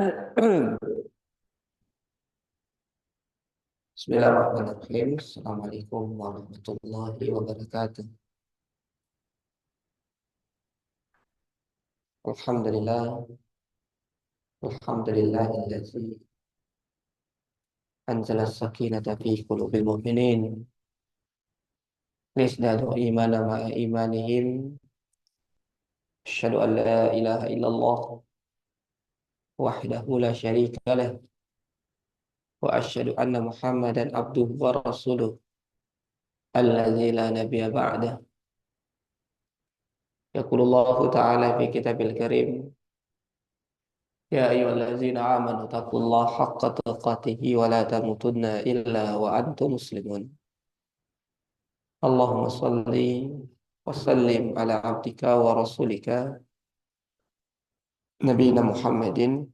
Bismillahirrahmanirrahim. Assalamualaikum warahmatullahi wabarakatuh. Alhamdulillah, alhamdulillahilladzi anzala as-sakinata fi qulubil mu'minin liyazdadu imana ma'a imanihim. Asyhadu an la ilaha illallah wahdahu la syarika lah wa asyhadu anna Muhammadan abduhu wa rasuluh alladzi la nabiyya ba'dah. Yaqulullahu ta'ala fi kitabil karim, ya ayyuhallazina amanu taqullaha haqqa tuqatih wa la tamutunna illa wa antum muslimun. Allahumma salli wa sallim ala abdika wa rasulika nabiyina Muhammadin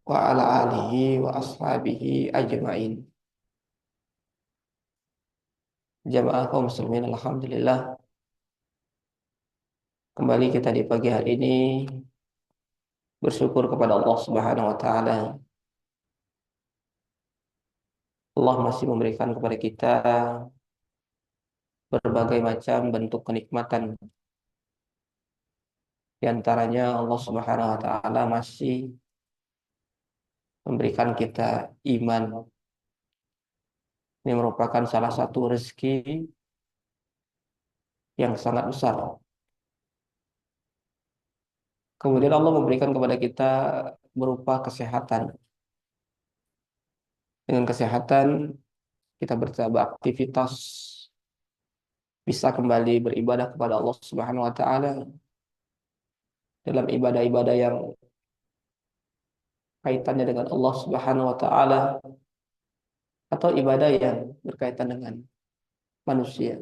wa ala alihi wa ashabihi ajma'in. Jamaah kaum muslimin, alhamdulillah, kembali kita di pagi hari ini bersyukur kepada Allah Subhanahu wa taala. Allah masih memberikan kepada kita berbagai macam bentuk kenikmatan. Di antaranya Allah Subhanahu wa taala masih memberikan kita iman. Ini merupakan salah satu rezeki yang sangat besar. Kemudian Allah memberikan kepada kita berupa kesehatan. Dengan kesehatan kita bisa beraktivitas, bisa kembali beribadah kepada Allah Subhanahu wa taala dalam ibadah-ibadah yang kaitannya dengan Allah Subhanahu wa taala atau ibadah yang berkaitan dengan manusia.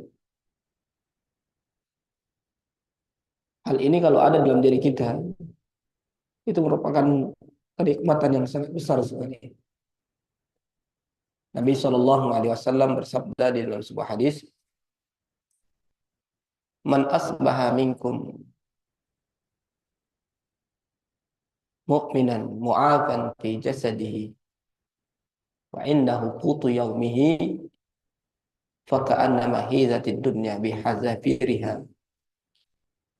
Hal ini kalau ada dalam diri kita, itu merupakan kenikmatan yang sangat besar sekali. Nabi SAW bersabda di dalam sebuah hadis, "Man asbaha minkum mu'minan mu'afan fi jasadihi wa indahu qutu yaumihi faka'annama hizatid dunya bihazafiriha."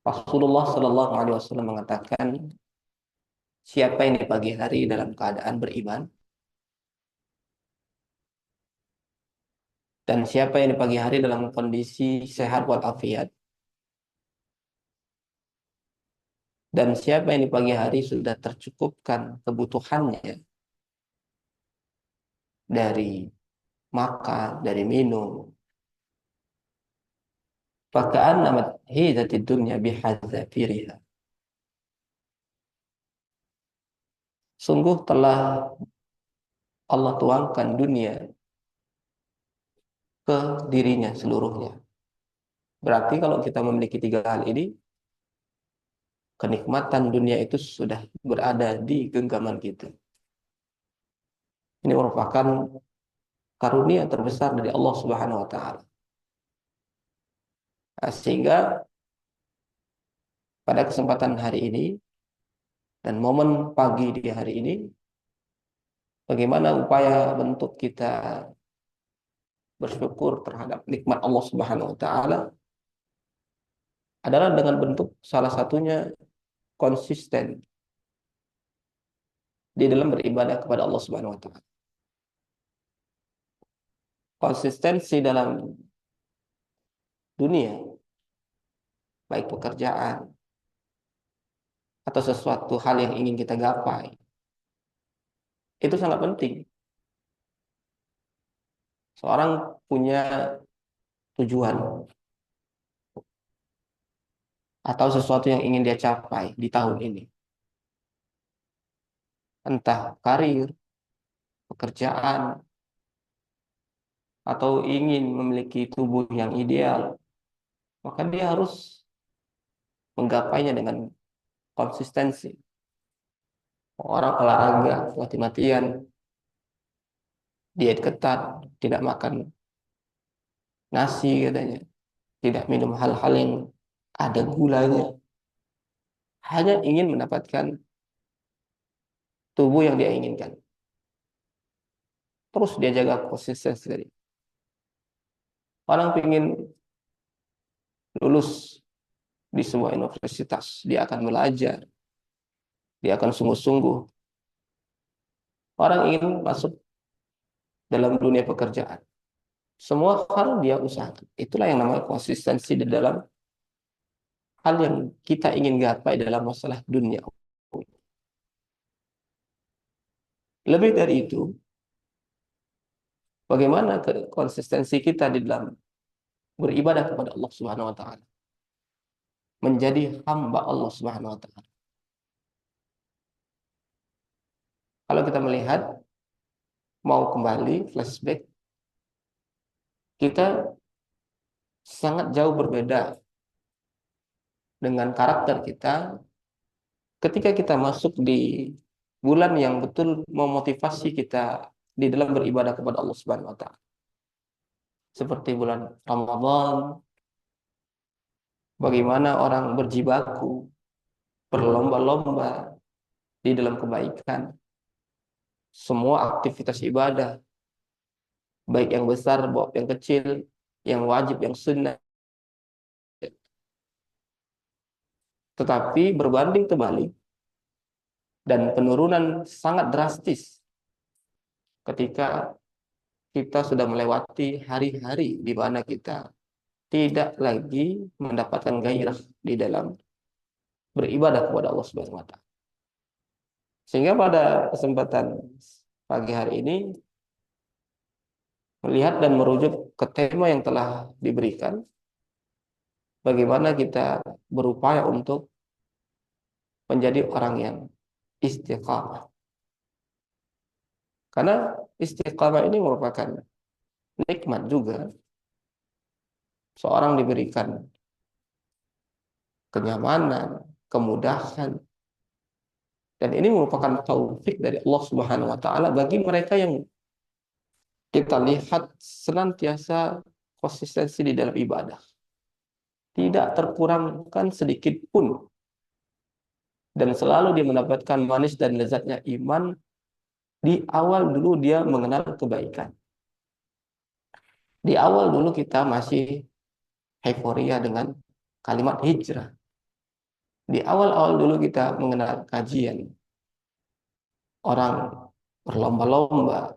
Rasulullah SAW mengatakan, siapa yang di pagi hari dalam keadaan beriman, dan siapa yang di pagi hari dalam kondisi sehat walafiat, dan siapa yang di pagi hari sudah tercukupkan kebutuhannya dari makan, dari minum, faka'annama hizatid dunya bihazafiriha. Sungguh telah Allah tuangkan dunia ke dirinya seluruhnya. Berarti kalau kita memiliki tiga hal ini, kenikmatan dunia itu sudah berada di genggaman kita. Ini merupakan karunia terbesar dari Allah Subhanahu wa taala. Sehingga pada kesempatan hari ini dan momen pagi di hari ini, bagaimana upaya bentuk kita bersyukur terhadap nikmat Allah Subhanahu wa taala adalah dengan bentuk salah satunya konsisten di dalam beribadah kepada Allah Subhanahu wa taala. Konsistensi dalam dunia, baik pekerjaan atau sesuatu hal yang ingin kita gapai, itu sangat penting. Seorang punya tujuan atau sesuatu yang ingin dia capai di tahun ini. Entah karir, pekerjaan, atau ingin memiliki tubuh yang ideal, maka dia harus menggapainya dengan konsistensi. Orang olahraga mati-matian, diet ketat, tidak makan nasi katanya, tidak minum hal-hal yang ada gulanya, hanya ingin mendapatkan tubuh yang dia inginkan. Terus dia jaga konsistensi tadi. Orang ingin lulus di sebuah universitas, dia akan belajar, dia akan sungguh-sungguh. Orang ingin masuk dalam dunia pekerjaan. Semua hal dia usahakan. Itulah yang namanya konsistensi di dalam hal yang kita ingin gapai dalam masalah dunia. Lebih dari itu, bagaimana konsistensi kita di dalam beribadah kepada Allah Subhanahu wa taala, menjadi hamba Allah Subhanahu wa taala. Kalau kita melihat, mau kembali flashback, kita sangat jauh berbeda dengan karakter kita ketika kita masuk di bulan yang betul memotivasi kita di dalam beribadah kepada Allah Subhanahu wa taala. Seperti bulan Ramadan, bagaimana orang berjibaku, berlomba-lomba di dalam kebaikan. Semua aktivitas ibadah, baik yang besar maupun yang kecil, yang wajib, yang sunnah. Tetapi berbanding terbalik dan penurunan sangat drastis ketika kita sudah melewati hari-hari di mana kita tidak lagi mendapatkan gairah di dalam beribadah kepada Allah Subhanahu wa taala. Sehingga pada kesempatan pagi hari ini, melihat dan merujuk ke tema yang telah diberikan, bagaimana kita berupaya untuk menjadi orang yang istiqamah. Karena istiqamah ini merupakan nikmat juga. Seorang diberikan kenyamanan, kemudahan, dan ini merupakan taufik dari Allah Subhanahu wa taala bagi mereka yang kita lihat senantiasa konsistensi di dalam ibadah. Tidak terkurangkan sedikit pun. Dan selalu dia mendapatkan manis dan lezatnya iman di awal dulu dia mengenal kebaikan. Di awal dulu kita masih euforia dengan kalimat hijrah. Di awal-awal dulu kita mengenal kajian. Orang berlomba-lomba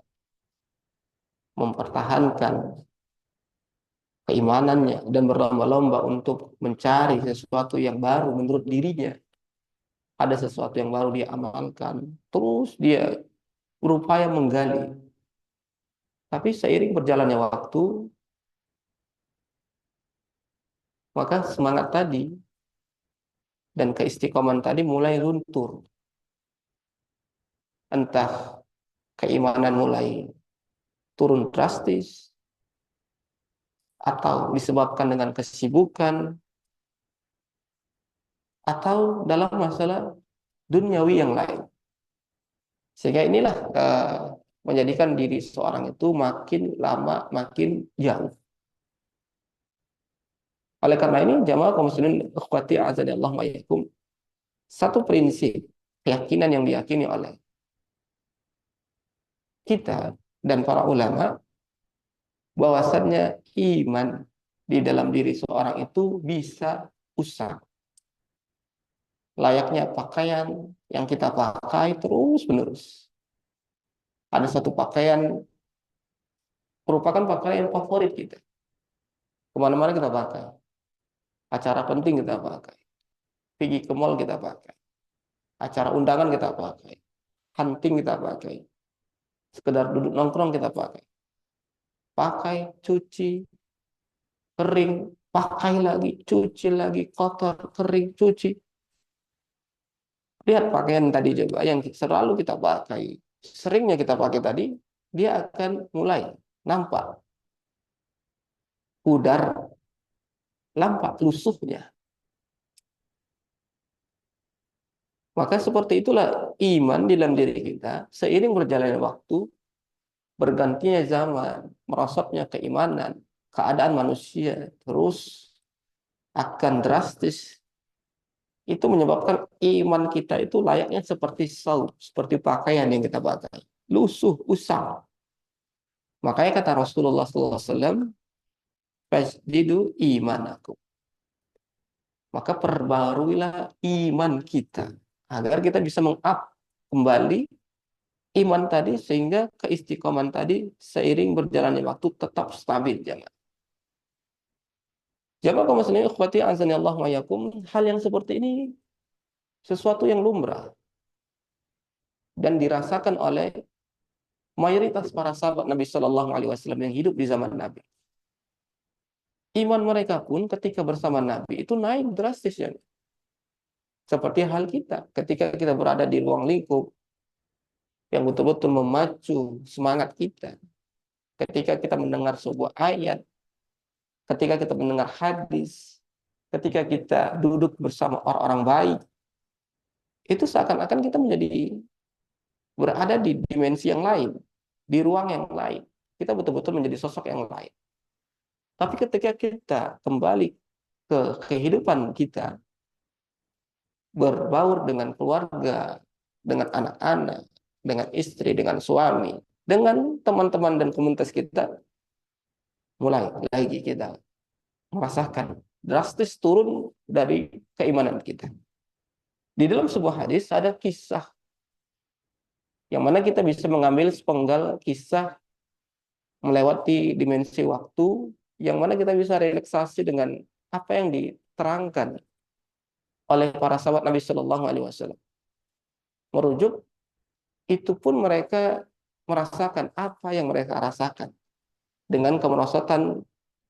mempertahankan keimanannya dan berlomba-lomba untuk mencari sesuatu yang baru menurut dirinya. Ada sesuatu yang baru dia amalkan. Terus dia berupaya menggali. Tapi seiring berjalannya waktu, maka semangat tadi dan keistiqomahan tadi mulai luntur. Entah keimanan mulai turun drastis, atau disebabkan dengan kesibukan, atau dalam masalah duniawi yang lain. Sehingga inilah menjadikan diri seorang itu makin lama makin jauh. Oleh karena ini, jamaah kaum muslimin ikhwati azza Allah ma'ayakum, satu prinsip keyakinan yang diyakini oleh kita dan para ulama, bahwasannya iman di dalam diri seorang itu bisa usang. Layaknya pakaian yang kita pakai terus-menerus. Ada satu pakaian merupakan pakaian favorit kita. Kemana-mana kita pakai. Acara penting kita pakai. Pergi ke mall kita pakai. Acara undangan kita pakai. Hunting kita pakai. Sekedar duduk nongkrong kita pakai. Pakai, cuci, kering, pakai lagi, cuci lagi, kotor, kering, cuci. Lihat pakaian tadi coba yang selalu kita pakai. Seringnya kita pakai tadi, dia akan mulai nampak pudar, nampak lusuhnya. Maka seperti itulah iman di dalam diri kita seiring berjalannya waktu, bergantinya zaman, merosotnya keimanan, keadaan manusia terus akan drastis itu menyebabkan iman kita itu layaknya seperti saut, seperti pakaian yang kita pakai, lusuh, usang. Makanya kata Rasulullah SAW, fasjidu imanakum. Maka perbaruilah iman kita agar kita bisa meng-up kembali iman tadi sehingga keistiqoman tadi seiring berjalannya waktu tetap stabil jangan. Jamaah kaum muslimin ikhwati azani Allah wa yakum, hal yang seperti ini sesuatu yang lumrah dan dirasakan oleh mayoritas para sahabat Nabi Shallallahu Alaihi Wasallam yang hidup di zaman Nabi. Iman mereka pun ketika bersama Nabi itu naik drastis ya. Seperti hal kita ketika kita berada di ruang lingkup yang betul-betul memacu semangat kita. Ketika kita mendengar sebuah ayat, ketika kita mendengar hadis, ketika kita duduk bersama orang-orang baik, itu seakan-akan kita menjadi berada di dimensi yang lain, di ruang yang lain. Kita betul-betul menjadi sosok yang lain. Tapi ketika kita kembali ke kehidupan kita, berbaur dengan keluarga, dengan anak-anak, dengan istri, dengan suami, dengan teman-teman dan komunitas kita, mulai lagi kita merasakan drastis turun dari keimanan kita. Di dalam sebuah hadis ada kisah yang mana kita bisa mengambil sepenggal kisah melewati dimensi waktu, yang mana kita bisa relaksasi dengan apa yang diterangkan oleh para sahabat Nabi Shallallahu Alaihi Wasallam. Merujuk itu pun mereka merasakan apa yang mereka rasakan dengan kemerosotan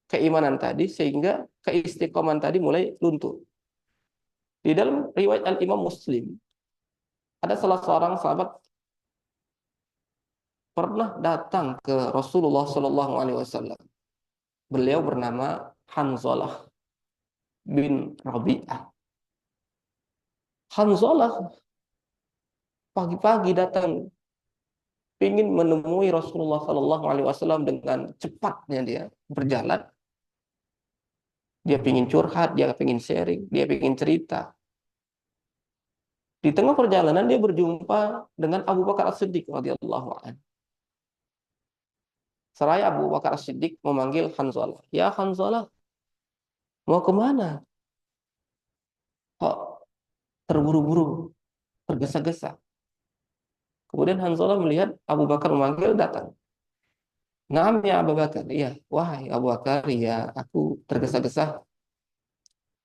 keimanan tadi sehingga keistiqoman tadi mulai luntur. Di dalam riwayat Al-Imam Muslim ada salah seorang sahabat pernah datang ke Rasulullah Shallallahu Alaihi Wasallam. Beliau bernama Hanzalah bin Rabi'ah. Hanzalah pagi-pagi datang ingin menemui Rasulullah Shallallahu Alaihi Wasallam dengan cepatnya dia berjalan. Dia ingin curhat, dia ingin sharing, dia ingin cerita. Di tengah perjalanan dia berjumpa dengan Abu Bakar As-Siddiq radhiyallahu anhu. Seraya Abu Bakar As-Siddiq memanggil Hanzalah. Ya Hanzalah, mau kemana? Kok terburu-buru, tergesa-gesa? Kemudian Hanzalah melihat Abu Bakar memanggil, datang. Naam ya Abu Bakar. Iya, wahai Abu Bakar, ya aku tergesa-gesa.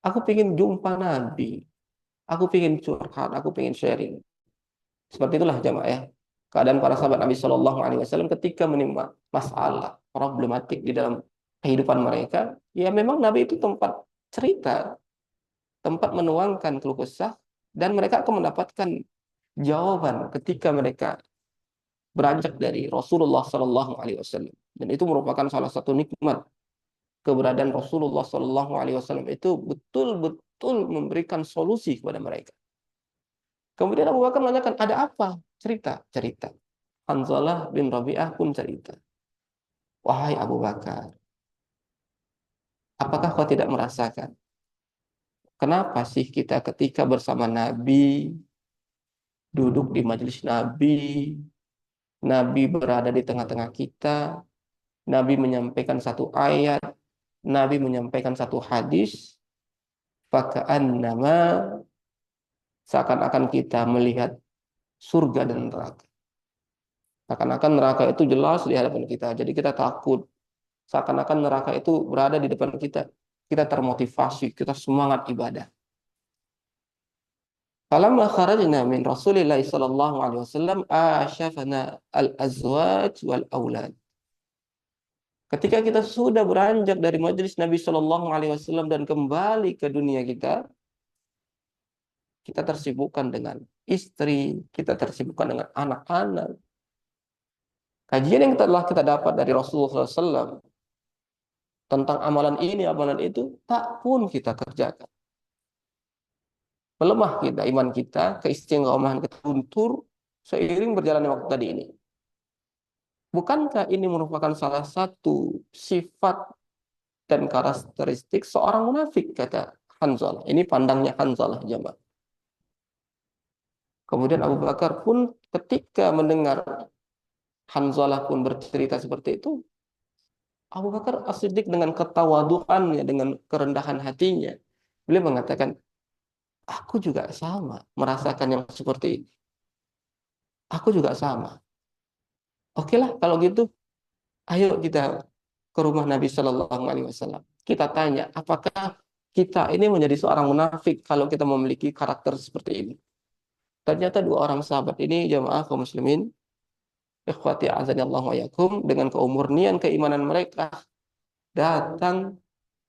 Aku ingin jumpa Nabi. Aku ingin curhat, aku ingin sharing. Seperti itulah jamaah ya. Keadaan para sahabat Nabi Shallallahu Alaihi Wasallam ketika menimba masalah problematik di dalam kehidupan mereka, ya memang Nabi itu tempat cerita, tempat menuangkan keluh kesah, dan mereka akan mendapatkan jawaban ketika mereka beranjak dari Rasulullah Shallallahu Alaihi Wasallam. Dan itu merupakan salah satu nikmat keberadaan Rasulullah Shallallahu Alaihi Wasallam itu betul-betul memberikan solusi kepada mereka. Kemudian Abu Bakar menanyakan, ada apa? Cerita. Hanzalah bin Rabi'ah pun cerita. Wahai Abu Bakar, apakah kau tidak merasakan? Kenapa sih kita ketika bersama Nabi, duduk di majelis Nabi, Nabi berada di tengah-tengah kita, Nabi menyampaikan satu ayat, Nabi menyampaikan satu hadis, faka'annama, seakan-akan kita melihat surga dan neraka. Seakan-akan neraka itu jelas di hadapan kita. Jadi kita takut. Seakan-akan neraka itu berada di depan kita. Kita termotivasi, kita semangat ibadah. Falamma kharajna min Rasulillah sallallahu alaihi wasallam asyafana al-azwaj wal aulad. Ketika kita sudah beranjak dari majelis Nabi Shallallahu Alaihi Wasallam dan kembali ke dunia kita, kita tersibukkan dengan istri, kita tersibukkan dengan anak-anak. Kajian yang telah kita dapat dari Rasulullah SAW tentang amalan ini, amalan itu, tak pun kita kerjakan. Melemah kita, iman kita, keistiqomahan kita luntur seiring berjalannya waktu tadi ini. Bukankah ini merupakan salah satu sifat dan karakteristik seorang munafik, kata Hanzalah. Ini pandangnya Hanzalah, jamaah. Kemudian Abu Bakar pun ketika mendengar Hanzalah pun bercerita seperti itu, Abu Bakar As-Siddiq dengan ketawaduannya, dengan kerendahan hatinya, beliau mengatakan, aku juga sama merasakan yang seperti ini. Aku juga sama. Oke lah kalau gitu, ayo kita ke rumah Nabi Shallallahu Alaihi Wasallam. Kita tanya, apakah kita ini menjadi seorang munafik kalau kita memiliki karakter seperti ini? Ternyata dua orang sahabat ini, jamaah kaum muslimin, ikhwati azani Allah wa yakum, dengan keumurnian keimanan mereka datang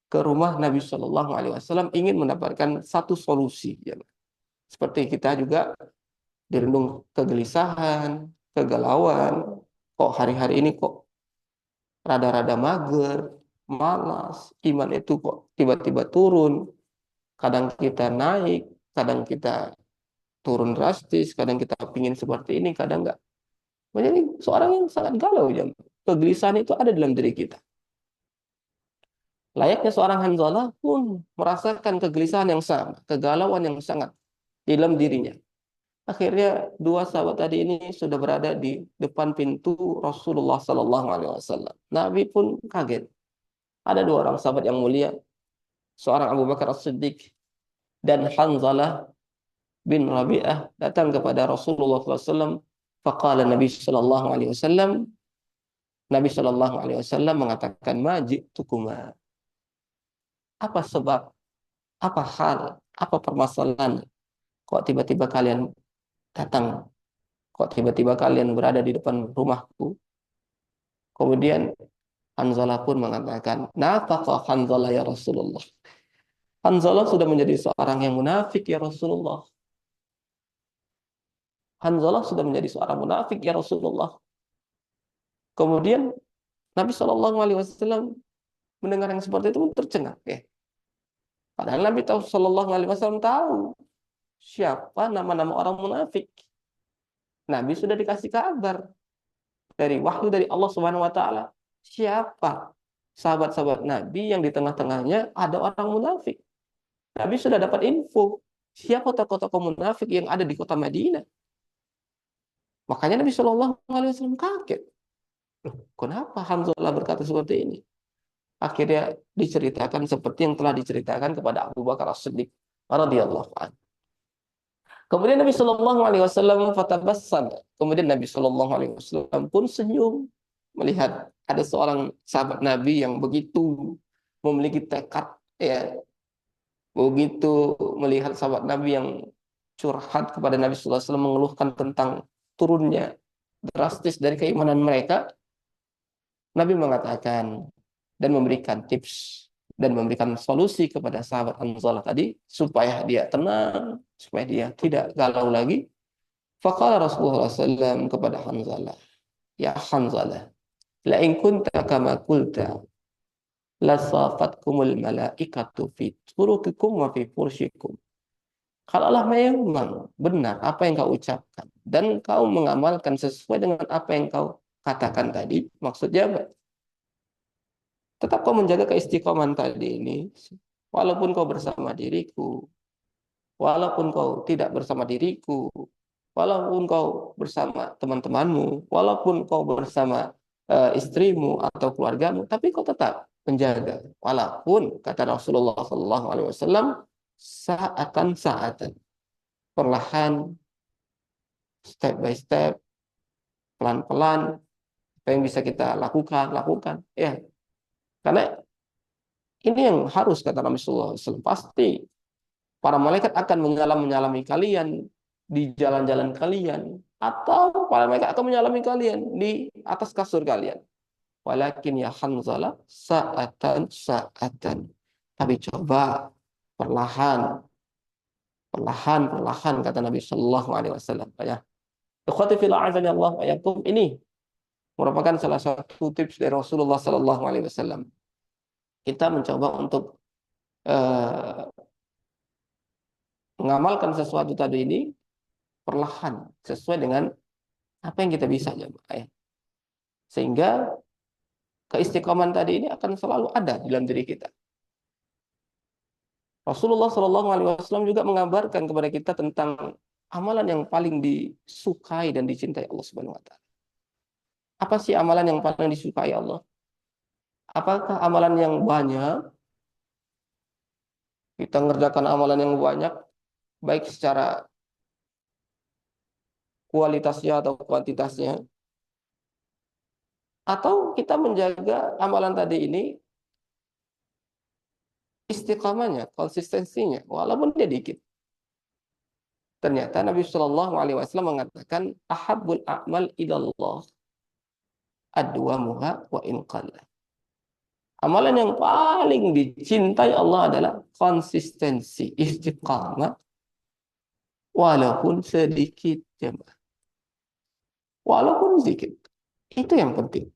ke rumah Nabi Shallallahu Alaihi Wasallam ingin mendapatkan satu solusi. Ya. Seperti kita juga dirundung kegelisahan, kegalauan. Kok hari-hari ini kok rada-rada mager, malas, iman itu kok tiba-tiba turun. Kadang kita naik, kadang kita turun drastis, kadang kita pingin seperti ini, kadang enggak. Menjadi seorang yang sangat galau. Ya. Kegelisahan itu ada dalam diri kita. Layaknya seorang Hanzalah pun merasakan kegelisahan yang sama, kegalauan yang sangat di dalam dirinya. Akhirnya dua sahabat tadi ini sudah berada di depan pintu Rasulullah Sallallahu Alaihi Wasallam. Nabi pun kaget. Ada dua orang sahabat yang mulia, seorang Abu Bakar As-Siddiq dan Hanzalah bin Rabi'ah datang kepada Rasulullah SAW. Faqala Nabi Sallallahu Alaihi Wasallam, Nabi Sallallahu Alaihi Wasallam mengatakan, Maji'tukuma. Apa sebab, apa hal, apa permasalahan? Kok tiba-tiba kalian datang? Kok tiba-tiba kalian berada di depan rumahku? Kemudian Hanzalah pun mengatakan, Nafaqa Hanzalah ya Rasulullah. Hanzalah sudah menjadi seorang yang munafik ya Rasulullah. Hanzalah sudah menjadi seorang munafik ya Rasulullah. Kemudian Nabi Shallallahu Alaihi Wasallam mendengar yang seperti itu pun tercengang. Padahal Nabi Shallallahu Alaihi Wasallam tahu siapa nama-nama orang munafik. Nabi sudah dikasih kabar dari wahyu dari Allah Subhanahu Wa Taala. Siapa sahabat-sahabat Nabi yang di tengah-tengahnya ada orang munafik. Nabi sudah dapat info siapa tokoh-tokoh munafik yang ada di kota Madinah. Makanya Nabi Shallallahu Alaihi Wasallam kaget. Kenapa Hanzalah berkata seperti ini? Akhirnya diceritakan seperti yang telah diceritakan kepada Abu Bakar As-Siddiq radhiyallahu anhu. Kemudian Nabi Shallallahu Alaihi Wasallam fatabassam. Kemudian Nabi Shallallahu Alaihi Wasallam pun senyum melihat ada seorang sahabat Nabi yang begitu memiliki tekad, ya, begitu melihat sahabat Nabi yang curhat kepada Nabi Sallallahu Alaihi Wasallam mengeluhkan tentang turunnya drastis dari keimanan mereka. Nabi mengatakan dan memberikan tips dan memberikan solusi kepada sahabat Hanzalah tadi supaya dia tenang, supaya dia tidak galau lagi. Faqala Rasulullah SAW kepada Hanzalah, ya Hanzalah, la in kunta kama qulta la safatkumul malaikatu fi turukikum wa fi fursyikum. Kalaulah memang benar apa yang kau ucapkan dan kau mengamalkan sesuai dengan apa yang kau katakan tadi, maksudnya apa? Tetap kau menjaga keistiqomahan tadi ini, walaupun kau bersama diriku, walaupun kau tidak bersama diriku, walaupun kau bersama teman-temanmu, walaupun kau bersama istrimu atau keluargamu, tapi kau tetap menjaga. Walaupun kata Rasulullah SAW, saatan saatan, perlahan, step by step, pelan-pelan, apa yang bisa kita lakukan, ya. Karena ini yang harus kata Nabi Sallallahu Alaihi Wasallam. Pasti para malaikat akan menyalami kalian di jalan-jalan kalian, atau para malaikat akan menyalami kalian di atas kasur kalian. Walakin ya Hanzalah saatan saatan. Tapi coba perlahan, perlahan kata Nabi Sallallahu Alaihi Wasallam. Ya, ikhwati fillah azani Allah wa yakum, ini merupakan salah satu tips dari Rasulullah Sallallahu Alaihi Wasallam. Kita mencoba untuk mengamalkan sesuatu tadi ini perlahan sesuai dengan apa yang kita bisa, ya. Sehingga keistiqomahan tadi ini akan selalu ada dalam diri kita. Rasulullah Shallallahu Alaihi Wasallam juga mengabarkan kepada kita tentang amalan yang paling disukai dan dicintai Allah Subhanahu wa taala? Apa sih amalan yang paling disukai Allah? Apakah amalan yang banyak, kita mengerjakan amalan yang banyak, baik secara kualitasnya atau kuantitasnya, atau kita menjaga amalan tadi ini istiqamahnya, konsistensinya, walaupun dia dikit. Ternyata Nabi Shallallahu Alaihi Wasallam mengatakan, ahabul a'mal ilallah adwamuha wa in qalla. Amalan yang paling dicintai Allah adalah konsistensi, istiqamah, walaupun sedikit, jemaah. Walaupun sedikit. Itu yang penting.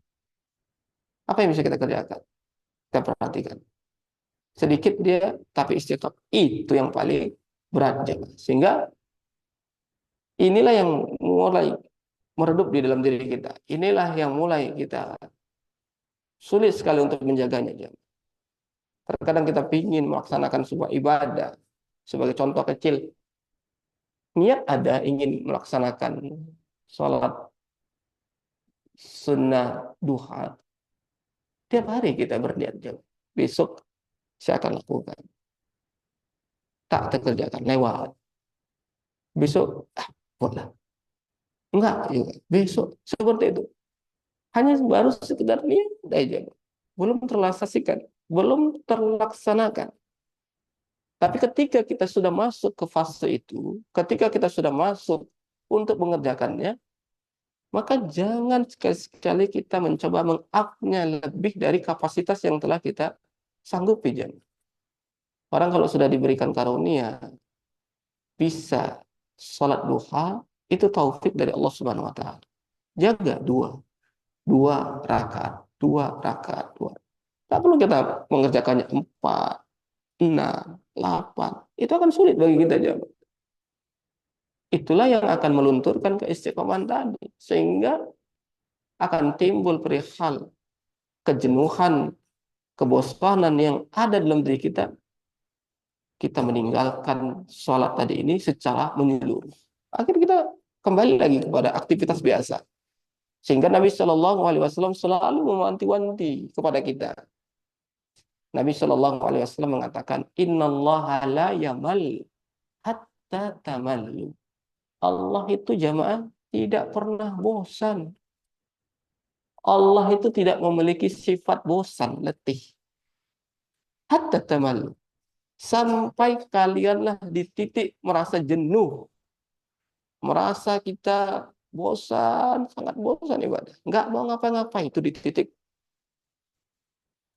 Apa yang bisa kita kerjakan? Kita perhatikan. Sedikit dia, tapi istiqamah. Itu yang paling berat, jemaah. Sehingga inilah yang mulai meredup di dalam diri kita. Inilah yang mulai kita sulit sekali untuk menjaganya, jemaah. Terkadang kita ingin melaksanakan sebuah ibadah. Sebagai contoh kecil, niat ada ingin melaksanakan sholat sunnah duha. Tiap hari kita berniat, jemaah. Besok saya akan lakukan. Tak terkerjakan, lewat. Besok, boleh. Enggak juga. Besok, seperti itu. Hanya baru sekedar niat aja. Belum terrealisasikan. Belum terlaksanakan. Tapi ketika kita sudah masuk ke fase itu, ketika kita sudah masuk untuk mengerjakannya, maka jangan sekali-sekali kita mencoba meng-up-nya lebih dari kapasitas yang telah kita sanggupi. Orang kalau sudah diberikan karunia, bisa sholat duha, itu taufik dari Allah Subhanahu wa taala. Jaga dua rakaat, dua rakaat, dua. Tak perlu kita mengerjakannya 4, 6, 8. Itu akan sulit bagi kita, jemaah. Itulah yang akan melunturkan keistiqomahan tadi, sehingga akan timbul perihal kejenuhan, kebosanan yang ada dalam diri kita. Kita meninggalkan sholat tadi ini secara menyeluruh. Akhirnya kita kembali lagi kepada aktivitas biasa. Sehingga Nabi Shallallahu Alaihi Wasallam selalu mewanti-wanti kepada kita. Nabi Shallallahu Alaihi Wasallam mengatakan, Innallaha la yamal hatta tamallu. Allah itu, jamaah, tidak pernah bosan. Allah itu tidak memiliki sifat bosan, letih. Hatta tamallu. Sampai kalianlah di titik merasa jenuh. Merasa kita bosan, sangat bosan ibadah. Nggak mau ngapa-ngapain, itu di titik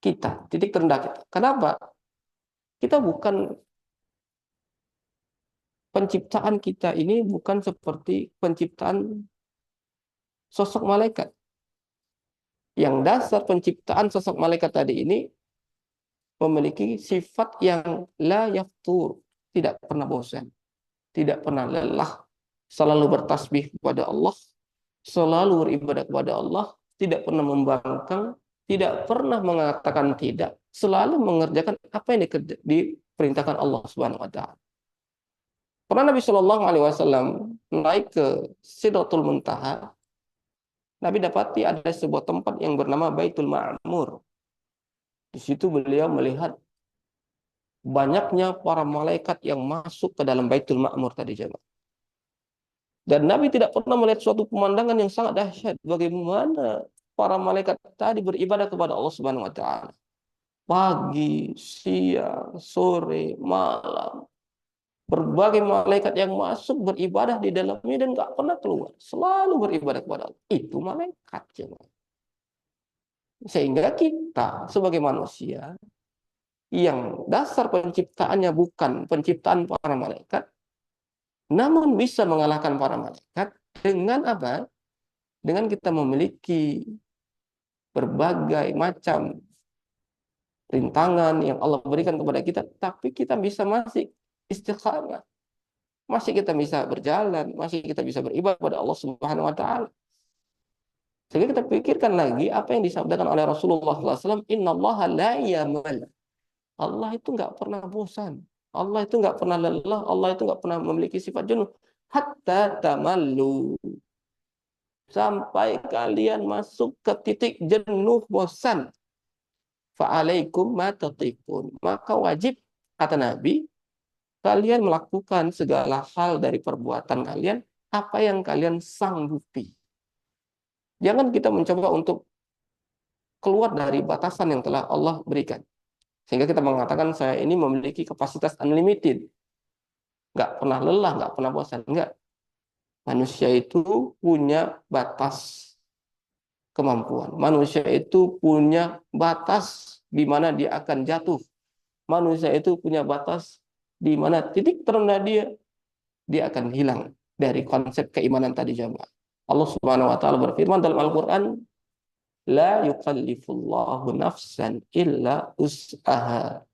kita, titik terendah kita. Kenapa? Kita bukan, penciptaan kita ini bukan seperti penciptaan sosok malaikat. Yang dasar penciptaan sosok malaikat tadi ini memiliki sifat yang la yaftur, tidak pernah bosan, tidak pernah lelah, selalu bertasbih kepada Allah, selalu beribadah kepada Allah, tidak pernah membangkang, tidak pernah mengatakan tidak, selalu mengerjakan apa yang diperintahkan Allah Subhanahu wa taala. Pernah Nabi Shallallahu Alaihi Wasallam naik ke Sidratul Muntaha, Nabi dapati ada sebuah tempat yang bernama Baitul Ma'mur. Di situ beliau melihat banyaknya para malaikat yang masuk ke dalam Baitul Ma'mur tadi, jemaah. Dan Nabi tidak pernah melihat suatu pemandangan yang sangat dahsyat, bagaimana para malaikat tadi beribadah kepada Allah Subhanahu wa taala. Pagi, siang, sore, malam. Berbagai malaikat yang masuk beribadah di dalamnya dan nggak pernah keluar. Selalu beribadah kepada Allah. Itu malaikat, jemaah. Sehingga kita sebagai manusia yang dasar penciptaannya bukan penciptaan para malaikat, namun bisa mengalahkan para malaikat dengan apa? Dengan kita memiliki berbagai macam rintangan yang Allah berikan kepada kita, tapi kita bisa masih istiqamah. Masih kita bisa berjalan, masih kita bisa beribadah kepada Allah Subhanahu wa taala. Jadi kita pikirkan lagi apa yang disabdakan oleh Rasulullah SAW, Innallaha la yamal. Allah itu nggak pernah bosan. Allah itu nggak pernah lelah. Allah itu nggak pernah memiliki sifat jenuh. hatta tamallu, sampai kalian masuk ke titik jenuh bosan. Fa'alaikum ma tatiqun, maka wajib, kata Nabi, kalian melakukan segala hal dari perbuatan kalian apa yang kalian sanggupi. Jangan kita mencoba untuk keluar dari batasan yang telah Allah berikan. Sehingga kita mengatakan saya ini memiliki kapasitas unlimited. Nggak pernah lelah, nggak pernah bosan. Nggak. Manusia itu punya batas kemampuan. Manusia itu punya batas di mana dia akan jatuh. Manusia itu punya batas di mana titik terendah dia akan hilang dari konsep keimanan tadi jamaah. Allah Subhanahu wa taala berfirman dalam Al-Qur'an, la yukallifullahu nafsan illa us'aha.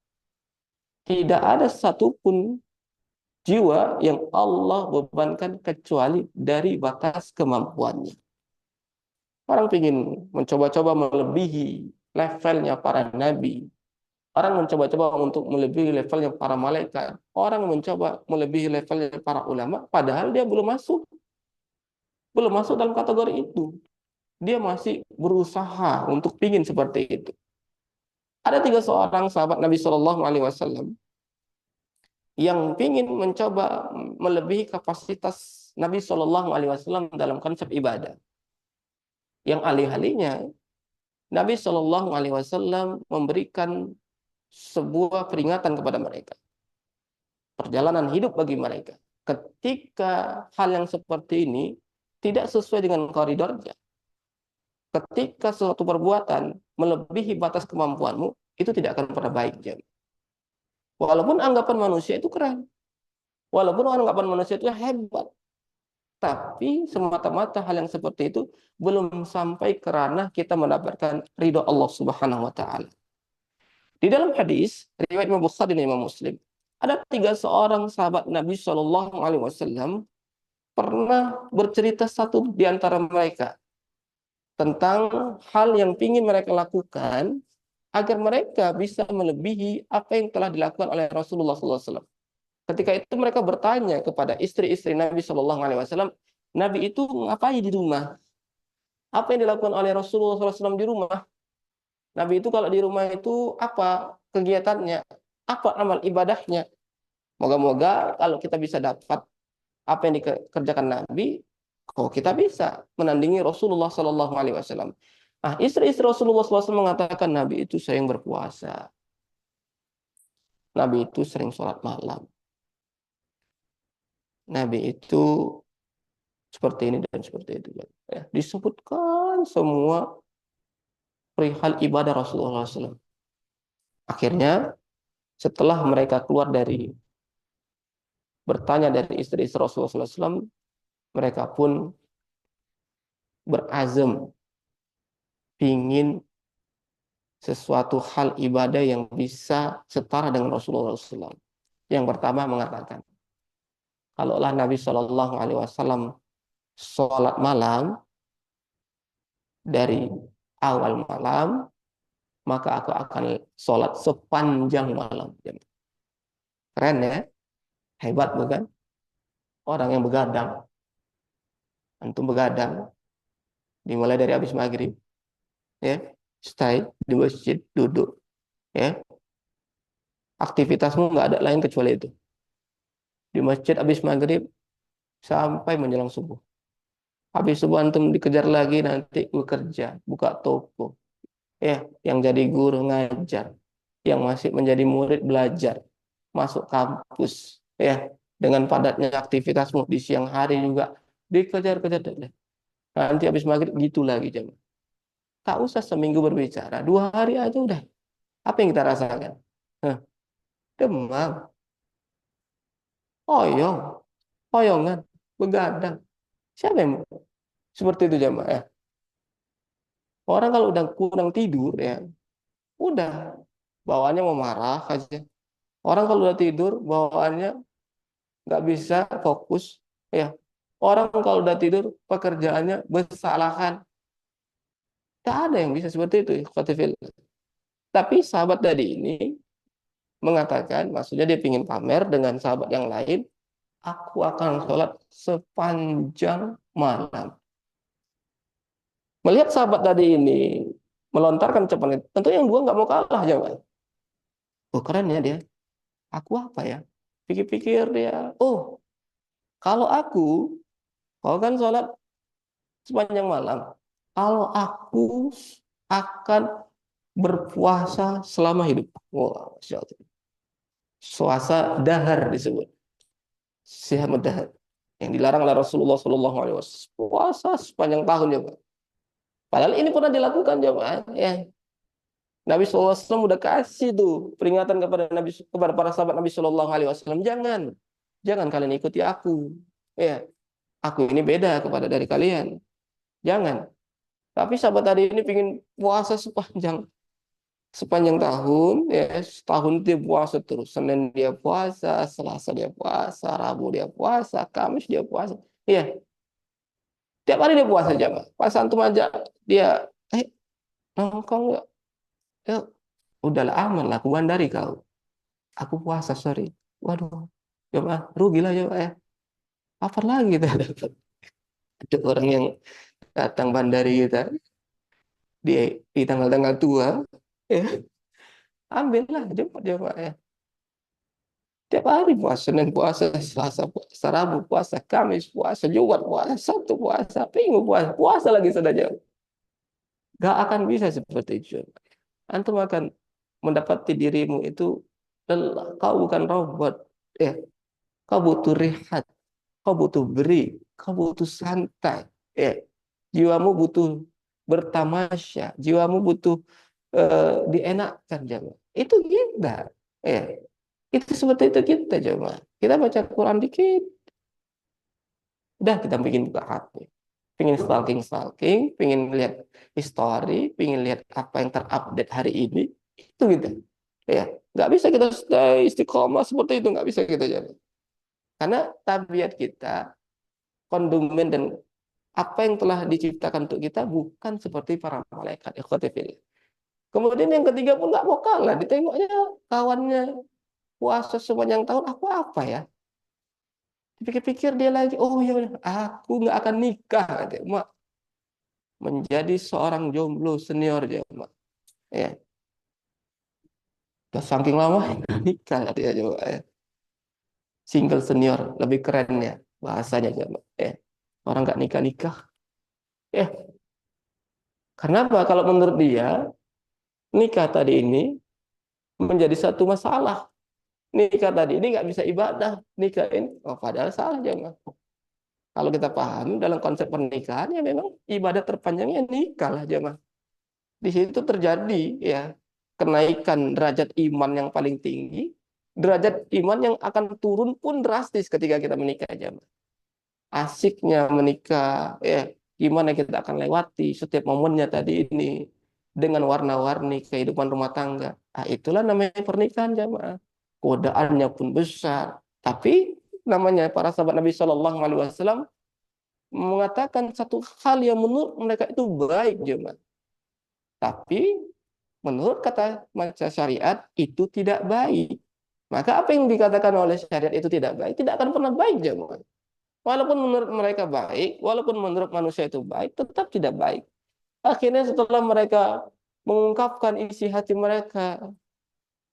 Tidak ada satupun jiwa yang Allah bebankan kecuali dari batas kemampuannya. Orang ingin mencoba-coba melebihi levelnya para nabi. Orang mencoba-coba untuk melebihi levelnya para malaikat. Orang mencoba melebihi levelnya para ulama, padahal dia belum masuk. Belum masuk dalam kategori itu. Dia masih berusaha untuk ingin seperti itu. Ada 3 seorang sahabat Nabi Shallallahu Alaihi Wasallam yang ingin mencoba melebihi kapasitas Nabi Shallallahu Alaihi Wasallam dalam konsep ibadah. Yang alih-alihnya Nabi Shallallahu Alaihi Wasallam memberikan sebuah peringatan kepada mereka, perjalanan hidup bagi mereka. Ketika hal yang seperti ini tidak sesuai dengan koridornya, ketika suatu perbuatan melebihi batas kemampuanmu, itu tidak akan pernah baik. Walaupun anggapan manusia itu keren, walaupun anggapan manusia itu hebat, tapi semata-mata hal yang seperti itu belum sampai ke ranah kita mendapatkan ridho Allah Subhanahu wa taala. Di dalam hadis riwayat Imam Bukhari dan Imam Muslim, ada 3 seorang sahabat Nabi Shallallahu Alaihi Wasallam pernah bercerita satu di antara mereka tentang hal yang ingin mereka lakukan agar mereka bisa melebihi apa yang telah dilakukan oleh Rasulullah SAW. Ketika itu mereka bertanya kepada istri-istri Nabi Shallallahu Alaihi Wasallam, Nabi itu ngapain di rumah? Apa yang dilakukan oleh Rasulullah SAW di rumah? Nabi itu kalau di rumah itu apa kegiatannya? Apa amal ibadahnya? Moga-moga kalau kita bisa dapat apa yang dikerjakan Nabi, kok kita bisa menandingi Rasulullah Sallallahu Alaihi Wasallam. Nah, istri-istri Rasulullah SAW mengatakan Nabi itu sering berpuasa, Nabi itu sering sholat malam, Nabi itu seperti ini dan seperti itu. Ya, disebutkan semua perihal ibadah Rasulullah SAW. Akhirnya setelah mereka keluar dari bertanya dari istri-istri Rasulullah SAW, mereka pun berazam ingin sesuatu hal ibadah yang bisa setara dengan Rasulullah SAW. Yang pertama mengatakan, kalaulah Nabi Shallallahu Alaihi Wasallam sholat malam dari awal malam, maka aku akan sholat sepanjang malam. Keren ya, hebat bukan? Orang yang begadang, antum begadang, dimulai dari habis maghrib, ya, stay di masjid, duduk, ya, aktivitasmu nggak ada lain kecuali itu. Di masjid habis maghrib sampai menjelang subuh. Habis subuh antum dikejar lagi nanti bekerja, buka toko, ya, yang jadi guru ngajar, yang masih menjadi murid belajar, masuk kampus, ya, dengan padatnya aktivitasmu di siang hari juga dikejar-kejar. Nanti habis maghrib gitu lagi jam. Tak usah seminggu berbicara, 2 hari aja udah. Apa yang kita rasakan? Hah, demam, oyong, oyongan, begadang. Siapa yang seperti itu jamaah? Ya? Orang kalau udah kurang tidur ya, udah bawaannya mau marah aja. Orang kalau udah tidur bawaannya nggak bisa fokus, ya. Orang kalau udah tidur pekerjaannya bersalahan. Tak ada yang bisa seperti itu. Tapi sahabat tadi ini mengatakan, maksudnya dia ingin pamer dengan sahabat yang lain, aku akan sholat sepanjang malam. Melihat sahabat tadi ini melontarkan ucapan itu, tentu yang dua nggak mau kalah jawab. Oh keren ya dia. Aku apa ya? Pikir-pikir dia. Oh kalau kau kan sholat sepanjang malam. Kalau aku akan berpuasa selama hidup. Wah, Masya Allah. Puasa dahar disebut. Sihat dahar. Yang dilarang oleh Rasulullah SAW. Puasa sepanjang tahun ya Pak. Padahal ini pernah dilakukan ya Pak. Ya. Nabi SAW udah kasih tuh peringatan kepada para sahabat Nabi SAW. Jangan kalian ikuti aku. Ya, aku ini beda dari kalian. Jangan. Tapi sahabat tadi ini pingin puasa sepanjang tahun, ya setahun dia puasa terus. Senin dia puasa, Selasa dia puasa, Rabu dia puasa, Kamis dia puasa. Iya, tiap hari dia puasa aja, Pak. Pas antum aja dia, nongkrong nggak? Ya, udahlah aman lah, aku bandari kau. Aku puasa, sorry. Waduh, ya Pak, rugi lah ya Pak ya. Apa lagi kita dapat? Ada orang yang datang bandari kita di tanggal-tanggal tua, ya ambillah jemput ya Pak ya. Tiap hari puasa, Senin puasa, Selasa puasa, Rabu puasa, Kamis puasa, Jumat puasa, Sabtu puasa, Minggu puasa, puasa lagi saja. Gak akan bisa seperti itu. Antum akan mendapati dirimu itu lelah. Kau bukan robot. Ya, kau butuh rehat, kau butuh beri, kau butuh santai. Ya, jiwamu butuh bertamasya, jiwamu butuh dienakkan jemaah. Itu kita. Ya, itu seperti itu kita jemaah. Kita baca Quran dikit, udah kita bikin buka hati. Pingin stalking, pingin lihat history, pingin lihat apa yang terupdate hari ini, itu gitu. Ya, nggak bisa kita stay istiqomah seperti itu, nggak bisa kita jadi. Karena tabiat kita, kondumen dan apa yang telah diciptakan untuk kita bukan seperti para malaikat. Ikhwatifil. Kemudian yang ketiga pun nggak mau kalah, ditengoknya kawannya puasa sepanjang tahun, aku apa ya? Dipikir-pikir dia lagi, oh ya, aku nggak akan nikah, katanya. Mak, menjadi seorang jomblo senior ya, Mak. Ya, udah saking lama nikah dia coba ya. Single senior lebih keren ya bahasanya coba. Ya. Orang nggak nikah-nikah. Ya, karena apa? Kalau menurut dia nikah tadi ini menjadi satu masalah. Nikah tadi ini nggak bisa ibadah. Nikah ini, oh padahal salah jangan. Kalau kita paham dalam konsep pernikahan ya memang ibadah terpanjangnya nikah lah jemaah. Di situ terjadi ya kenaikan derajat iman yang paling tinggi, derajat iman yang akan turun pun drastis ketika kita menikah aja. Asiknya menikah, ya gimana kita akan lewati setiap momennya tadi ini dengan warna-warni kehidupan rumah tangga. Nah, itulah namanya pernikahan jamaah. Godaannya pun besar, tapi namanya para sahabat Nabi Shallallahu Alaihi Wasallam mengatakan satu hal yang menurut mereka itu baik jemaah. Tapi menurut kata syariat itu tidak baik. Maka apa yang dikatakan oleh syariat itu tidak baik, tidak akan pernah baik jemaah. Walaupun menurut mereka baik, walaupun menurut manusia itu baik, tetap tidak baik. Akhirnya setelah mereka mengungkapkan isi hati mereka,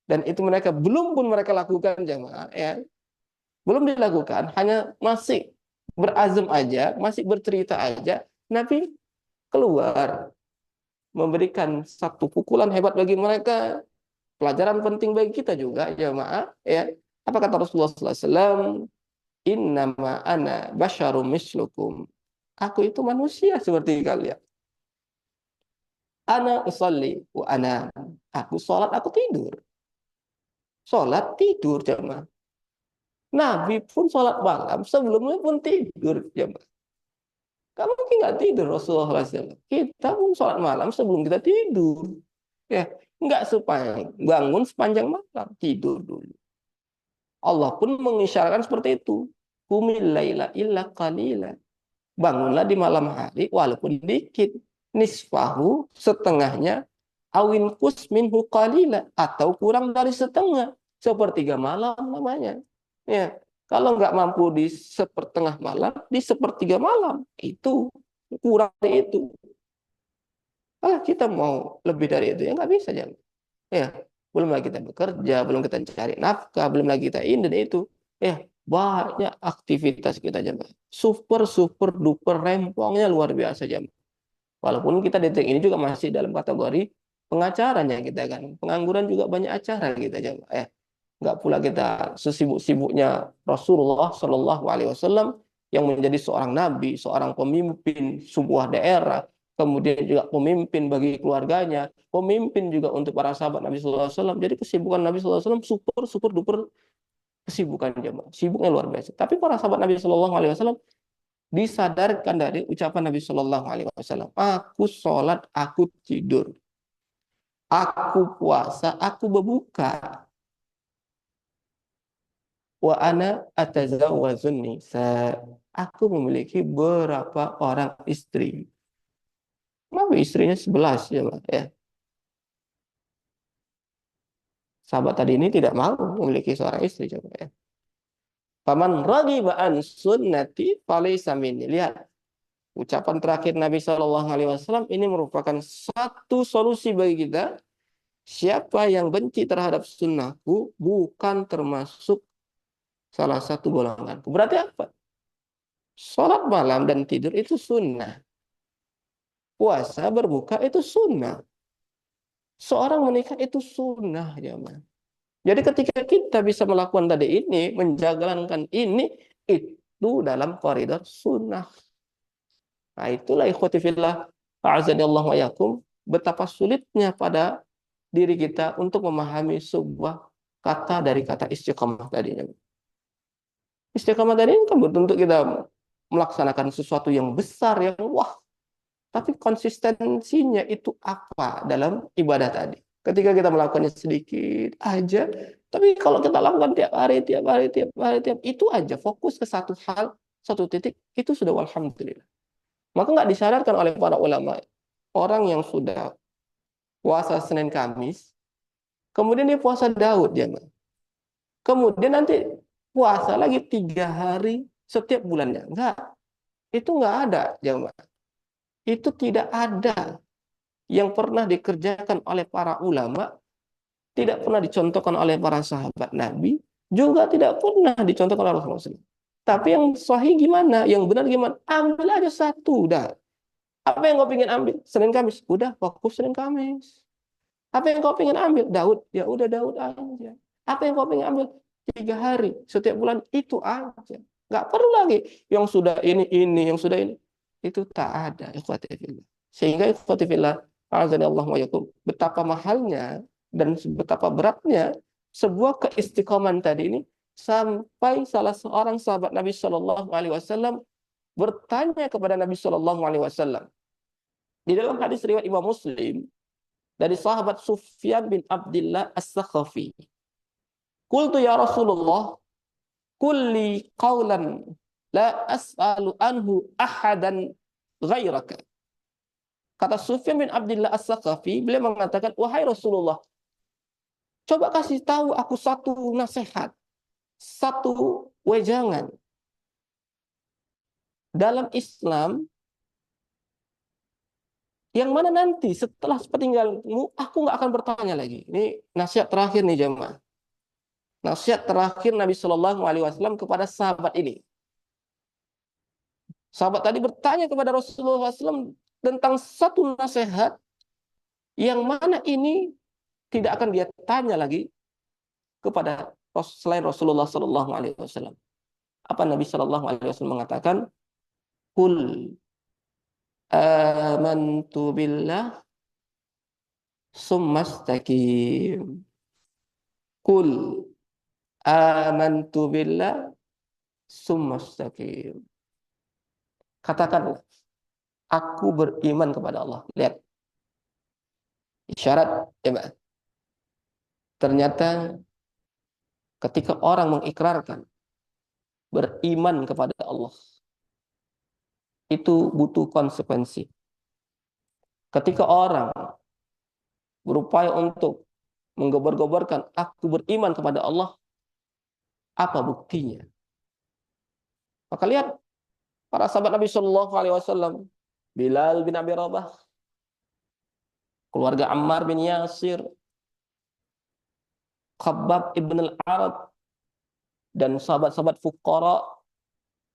dan itu mereka belum pun mereka lakukan jemaah, ya, belum dilakukan, hanya masih berazam aja, masih bercerita aja, Nabi keluar memberikan satu pukulan hebat bagi mereka, pelajaran penting bagi kita juga jemaah, ya. Apa kata Rasulullah SAW? Innama ana basyarum mislukum. Aku itu manusia seperti kalian. Ana usolli wa ana. Aku sholat, aku tidur. Sholat, tidur, jemaah. Nabi pun sholat malam, sebelumnya pun tidur, jemaah. Kamu mungkin nggak tidur Rasulullah SAW. Kita pun sholat malam sebelum kita tidur. Ya, nggak sepanjang bangun sepanjang malam, tidur dulu. Allah pun mengisyaratkan seperti itu. Qumil laila illa qalila. Bangunlah di malam hari walaupun dikit. Nisfahu setengahnya, awin kus minhu qalila atau kurang dari setengah. Sepertiga malam namanya. Ya. Kalau nggak mampu di sepertengah malam, di sepertiga malam. Itu kurang dari itu. Kita mau lebih dari itu ya nggak bisa ya. Ya, belum lagi kita bekerja, belum kita cari nafkah, belum lagi kita ini dan itu. Banyak aktivitas kita jemaah. Super super duper rempongnya luar biasa jemaah. Walaupun kita detik ini juga masih dalam kategori pengacaranya kita kan. Pengangguran juga banyak acara kita jemaah. Nggak pula kita sesibuk-sibuknya Rasulullah Shallallahu Alaihi Wasallam yang menjadi seorang nabi, seorang pemimpin sebuah daerah, kemudian juga pemimpin bagi keluarganya, pemimpin juga untuk para sahabat Nabi Sallallahu Alaihi Wasallam. Jadi kesibukan Nabi Sallallahu Alaihi Wasallam super super duper kesibukan jemaah, sibuknya luar biasa. Tapi para sahabat Nabi Sallallahu Alaihi Wasallam disadarkan dari ucapan Nabi Sallallahu Alaihi Wasallam, aku sholat, aku tidur, aku puasa, aku berbuka. Wa ana atazawwazun nisa. Aku memiliki berapa orang istri. Nabi istrinya 11 ya, Pak, ya. Sahabat tadi ini tidak mau memiliki seorang istri coba ya. Faman raghiba an sunnati falaysa minni. Lihat ucapan terakhir Nabi Shallallahu alaihi wasallam ini merupakan satu solusi bagi kita. Siapa yang benci terhadap sunnahku bukan termasuk salah satu golongan. Berarti apa? Sholat malam dan tidur itu sunnah. Puasa berbuka itu sunnah. Seorang menikah itu sunnah, ya man. Jadi ketika kita bisa melakukan tadi ini, menjalankan ini, itu dalam koridor sunnah. Nah itulah ikhwati fillah, a'azanillah wa yakum, betapa sulitnya pada diri kita untuk memahami sebuah kata dari kata istiqamah tadinya. Istiqamah tadi kan berbentuk kita melaksanakan sesuatu yang besar, yang wah, tapi konsistensinya itu apa dalam ibadah tadi? Ketika kita melakukannya sedikit aja, tapi kalau kita lakukan tiap hari, tiap hari, tiap hari, tiap itu aja fokus ke satu hal, satu titik, itu sudah alhamdulillah. Maka nggak disarankan oleh para ulama orang yang sudah puasa Senin Kamis, kemudian dia puasa Daud, jangan. Kemudian nanti puasa lagi 3 hari setiap bulannya. Enggak, itu nggak ada, jangan. Itu tidak ada yang pernah dikerjakan oleh para ulama, tidak pernah dicontohkan oleh para sahabat Nabi, juga tidak pernah dicontohkan oleh Rasulullah SAW. Tapi yang sahih gimana? Yang benar gimana? Ambil aja satu, udah. Apa yang kau ingin ambil? Senin Kamis, udah fokus Senin Kamis. Apa yang kau ingin ambil? Daud, ya udah Daud aja. Apa yang kau ingin ambil? 3 hari setiap bulan itu aja. Nggak perlu lagi yang sudah ini, yang sudah ini. Itu tak ada. Sehingga ikhwatifillah, Allah wa yakum, betapa mahalnya dan betapa beratnya sebuah keistiqoman tadi ini sampai salah seorang sahabat Nabi Shallallahu Alaihi Wasallam bertanya kepada Nabi Shallallahu Alaihi Wasallam di dalam hadis riwayat Imam Muslim dari sahabat Sufyan bin Abdullah As-Sakhafi. Qultu ya Rasulullah, kulli qawlan la as'alu anhu ahadan ghairaka. Kata Sufyan bin Abdullah As-Sakhafi, beliau mengatakan, wahai Rasulullah, coba kasih tahu aku satu nasihat, satu wejangan. Dalam Islam, yang mana nanti setelah sepeninggalmu, aku nggak akan bertanya lagi. Ini nasihat terakhir nih jemaah. Nasihat terakhir Nabi Shallallahu Alaihi Wasallam kepada sahabat ini. Sahabat tadi bertanya kepada Rasulullah SAW tentang satu nasihat yang mana ini tidak akan dia tanya lagi kepada selain Rasulullah Sallallahu Alaihi Wasallam. Apa Nabi Sallallahu Alaihi Wasallam mengatakan? Kul amantu billah summastaqim. Kul amantu billah summastaqim. Katakanlah, aku beriman kepada Allah. Lihat, isyarat, ya, ternyata ketika orang mengikrarkan beriman kepada Allah, itu butuh konsekuensi. Ketika orang berupaya untuk menggobar-gobarkan aku beriman kepada Allah, apa buktinya? Maka lihat para sahabat Nabi Shallallahu Alaihi Wasallam, Bilal bin Abi Rabah, keluarga Ammar bin Yasir, Khabbab ibn al-Arad, dan sahabat-sahabat fuqara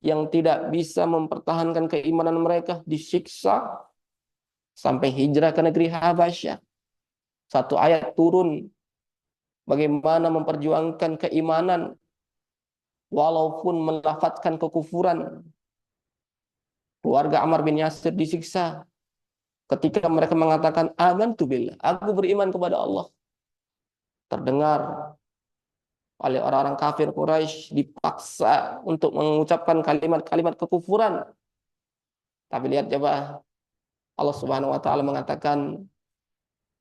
yang tidak bisa mempertahankan keimanan mereka disiksa sampai hijrah ke negeri Habasyah. Satu ayat turun bagaimana memperjuangkan keimanan walaupun melafadzkan kekufuran. Keluarga Ammar bin Yasir disiksa ketika mereka mengatakan amantu billah, aku beriman kepada Allah. Terdengar oleh orang-orang kafir Quraisy, dipaksa untuk mengucapkan kalimat-kalimat kekufuran. Tapi lihat coba, Allah Subhanahu wa taala mengatakan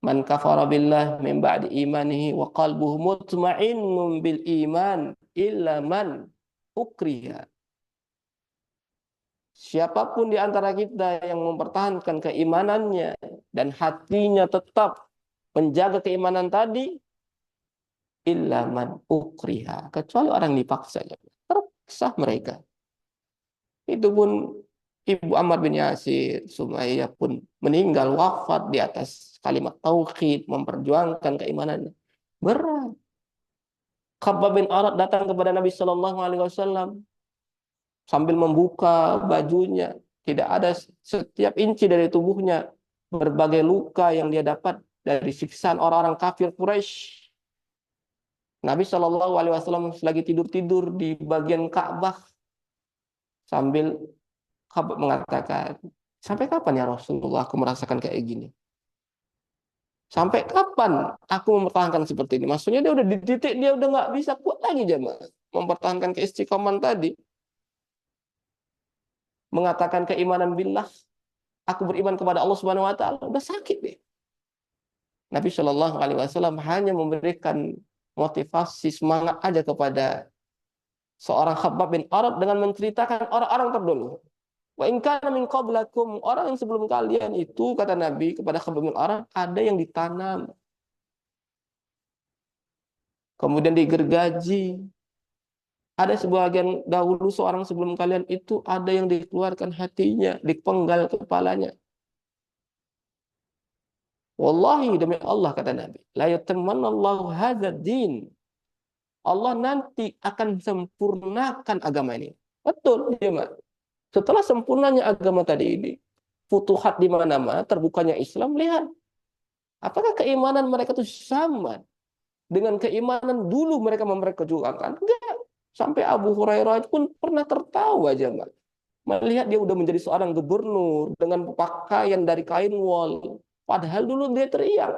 man kafara billah min ba'di imanihi wa qalbuhu mutma'innun bil iman illa man ukriha. Siapapun di antara kita yang mempertahankan keimanannya dan hatinya tetap menjaga keimanan tadi, illa man ukriha, kecuali orang dipaksa, terpaksa mereka. Itu pun Ibu Ammar bin Yasir, Sumayyah pun meninggal wafat di atas kalimat tauhid, memperjuangkan keimanannya. Berat. Khabbab bin Arad datang kepada Nabi Shallallahu Alaihi Wasallam sambil membuka bajunya, tidak ada setiap inci dari tubuhnya berbagai luka yang dia dapat dari siksaan orang-orang kafir Quraisy. Nabi Shallallahu Alaihi Wasallam lagi tidur-tidur di bagian Ka'bah sambil Khabbab mengatakan, sampai kapan ya Rasulullah aku merasakan kayak gini? Sampai kapan aku mempertahankan seperti ini? Maksudnya dia udah di titik, dia udah nggak bisa kuat lagi jemaah mempertahankan keistiqomahan tadi. Mengatakan keimanan billah, aku beriman kepada Allah Subhanahu wa taala, udah sakit deh. Nabi Shallallahu Alaihi Wasallam hanya memberikan motivasi semangat aja kepada seorang Khabbab bin Arad dengan menceritakan orang-orang terdahulu. Wa in kana min qablakum, orang yang sebelum kalian itu, kata Nabi kepada Khabbab bin Arad, ada yang ditanam, kemudian digergaji. Ada sebagian dahulu seorang sebelum kalian itu ada yang dikeluarkan hatinya, dipenggal kepalanya. Wallahi demi Allah, kata Nabi, la yatammannallahu hadzal din. Allah nanti akan sempurnakan agama ini. Betul, ya, Mak. Setelah sempurnanya agama tadi ini, futuhat di mana-mana, terbukanya Islam, lihat apakah keimanan mereka itu sama dengan keimanan dulu mereka memperjuangkan? Enggak. Sampai Abu Hurairah pun pernah tertawa aja, Mak. Melihat dia udah menjadi seorang gubernur dengan pakaian dari kain wol. Padahal dulu dia teriak.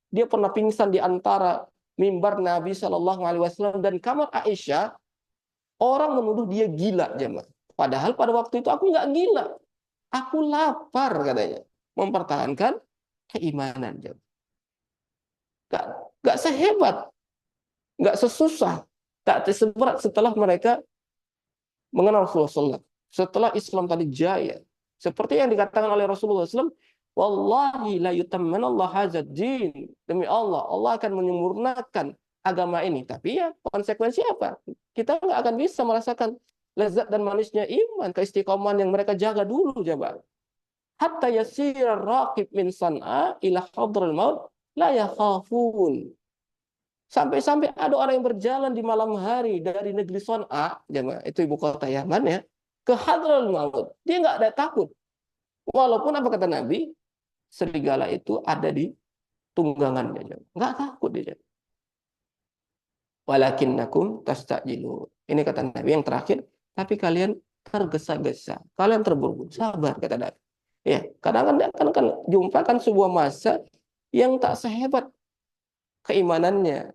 Dia pernah pingsan di antara mimbar Nabi Shallallahu Alaihi Wasallam dan kamar Aisyah. Orang menuduh dia gila, jemaah. Padahal pada waktu itu aku nggak gila. Aku lapar, katanya. Mempertahankan keimanan, jemaah. Nggak sehebat, nggak sesusah, nggak seberat setelah mereka mengenal Rasulullah. Setelah Islam tadi jaya, seperti yang dikatakan oleh Rasulullah SAW, wallahi la yutammanallahu hadzal din. Demi Allah, Allah akan menyempurnakan agama ini. Tapi ya konsekuensi apa? Kita nggak akan bisa merasakan lezat dan manisnya iman, keistiqomahan yang mereka jaga dulu, coba. Hatta yasira raqib min San'a ila hadril maut la yakhafun. Sampai-sampai ada orang yang berjalan di malam hari dari negeri San'a, jemaah, itu ibu kota Yaman ya, ke hadril maut. Dia nggak ada takut. Walaupun apa kata Nabi, serigala itu ada di tunggangannya. Nggak takut dia. Walakinnakum tasta'jilun. Ini kata Nabi yang terakhir, tapi kalian tergesa-gesa. Kalian terburu-buru. Sabar, kata Nabi. Ya, kadang-kadang kan jumpakan sebuah masa yang tak sehebat keimanannya.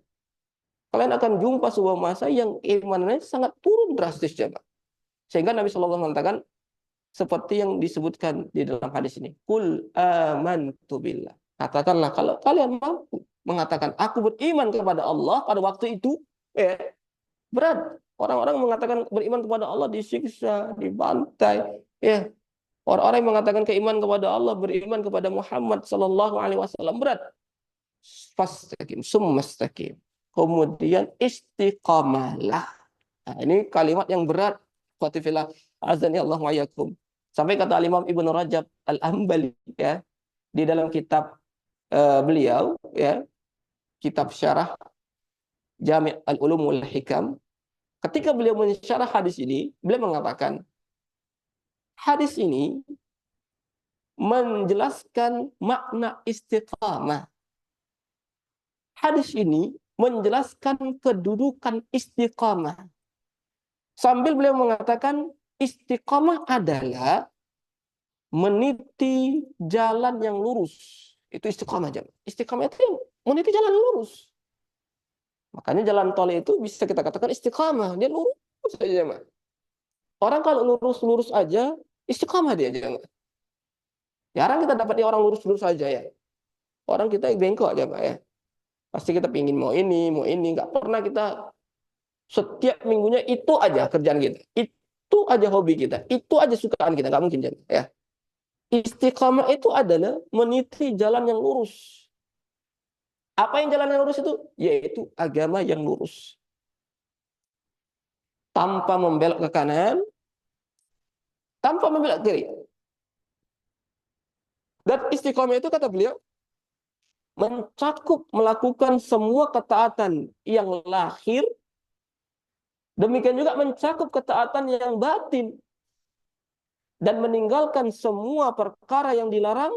Kalian akan jumpa sebuah masa yang imanannya sangat turun drastis, jemaah. Sehingga Nabi SAW mengatakan, seperti yang disebutkan di dalam hadis ini. Qul amantu billah. Katakanlah kalau kalian mampu mengatakan aku beriman kepada Allah pada waktu itu, berat. Orang-orang mengatakan beriman kepada Allah disiksa, dibantai. Ya. Orang-orang yang mengatakan keiman kepada Allah, beriman kepada Muhammad sallallahu alaihi wasallam, berat. Fastaqim, summastaqim. Kemudian istiqamalah. Nah, ini kalimat yang berat. Khotifillah, azani Allah wa yakum. Sampai kata Imam Ibnu Rajab Al-Hambali ya, di dalam kitab beliau ya, kitab syarah Jami' Al-Ulum wal Hikam, ketika beliau mensyarah hadis ini, beliau mengatakan hadis ini menjelaskan makna istiqamah. Hadis ini menjelaskan kedudukan istiqamah. Sambil beliau mengatakan istiqamah adalah meniti jalan yang lurus. Itu istiqamah. Istiqamah itu meniti jalan lurus. Makanya jalan tol itu bisa kita katakan istiqamah. Dia lurus saja. Orang kalau lurus-lurus aja, istiqamah dia. Jarang kita dapat orang lurus-lurus aja ya. Orang kita bengkok aja Pak ya. Pasti kita pingin mau ini. Nggak pernah kita setiap minggunya itu aja kerjaan kita. Itu aja hobi kita. Itu aja sukaan kita. Nggak mungkin ya. Istiqamah itu adalah meniti jalan yang lurus. Apa yang jalan yang lurus itu? Yaitu agama yang lurus. Tanpa membelok ke kanan, tanpa membelok ke kiri. Dan istiqamah itu kata beliau, mencakup melakukan semua ketaatan yang lahir, demikian juga mencakup ketaatan yang batin, dan meninggalkan semua perkara yang dilarang.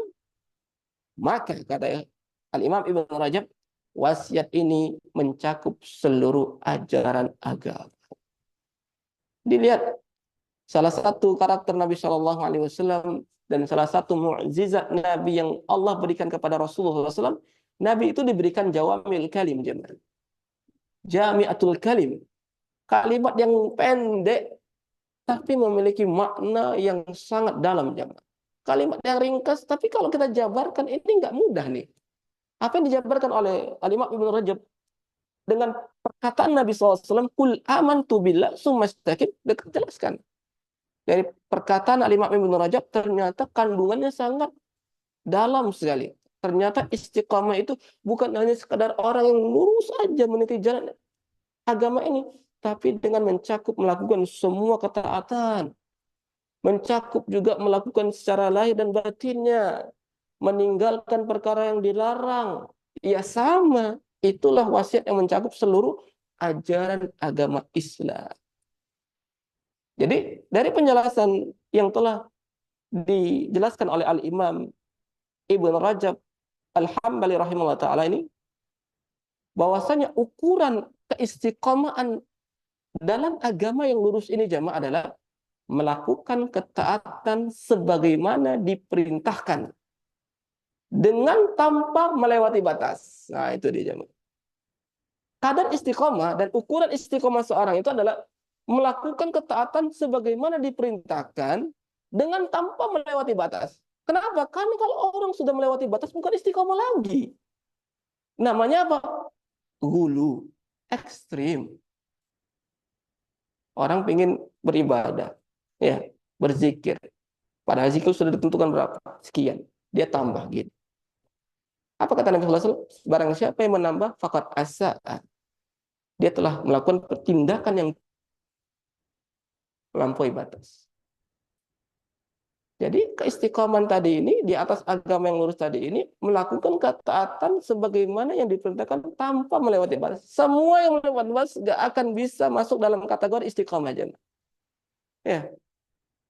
Maka kata Al-Imam Ibnu Rajab, wasiat ini mencakup seluruh ajaran agama. Dilihat salah satu karakter Nabi Shallallahu Alaihi Wasallam dan salah satu mukjizat Nabi yang Allah berikan kepada Rasulullah SAW, Nabi itu diberikan jawamil kalim, jami'atul kalim, kalimat yang pendek tapi memiliki makna yang sangat dalam, kalimat yang ringkas tapi kalau kita jabarkan ini nggak mudah nih. Apa yang dijabarkan oleh Al-Imam Ibnu Rajab dengan perkataan Nabi SAW, kul amantu billah summa istaqim, jelaskan. Dari perkataan Al-Imam Ibnu Rajab ternyata kandungannya sangat dalam sekali. Ternyata istiqamah itu bukan hanya sekadar orang yang lurus aja meniti jalan agama ini, tapi dengan mencakup melakukan semua ketaatan, mencakup juga melakukan secara lahir dan batinnya, meninggalkan perkara yang dilarang. Ya sama, itulah wasiat yang mencakup seluruh ajaran agama Islam. Jadi dari penjelasan yang telah dijelaskan oleh Al-Imam Ibnu Rajab Al-Hambali rahimahullah ta'ala ini, bahwasanya ukuran keistiqomahan dalam agama yang lurus ini jamaah adalah melakukan ketaatan sebagaimana diperintahkan dengan tanpa melewati batas. Nah itu dia jamaah. Kadar istiqomah dan ukuran istiqomah seorang itu adalah melakukan ketaatan sebagaimana diperintahkan dengan tanpa melewati batas. Kenapa? Karena kalau orang sudah melewati batas bukan istiqomah lagi. Namanya apa? Gulu, ekstrim. Orang ingin beribadah, ya, berzikir. Padahal zikir sudah ditentukan berapa? Sekian. Dia tambah gitu. Apa kata Nabi sallallahu alaihi wasallam? Barang siapa yang menambah faqad asa'a. Dia telah melakukan tindakan yang melampaui batas. Jadi keistiqomahan tadi ini di atas agama yang lurus tadi ini melakukan ketaatan sebagaimana yang diperintahkan tanpa melewati batas. Semua yang melewati batas gak akan bisa masuk dalam kategori istiqomah aja. Ya,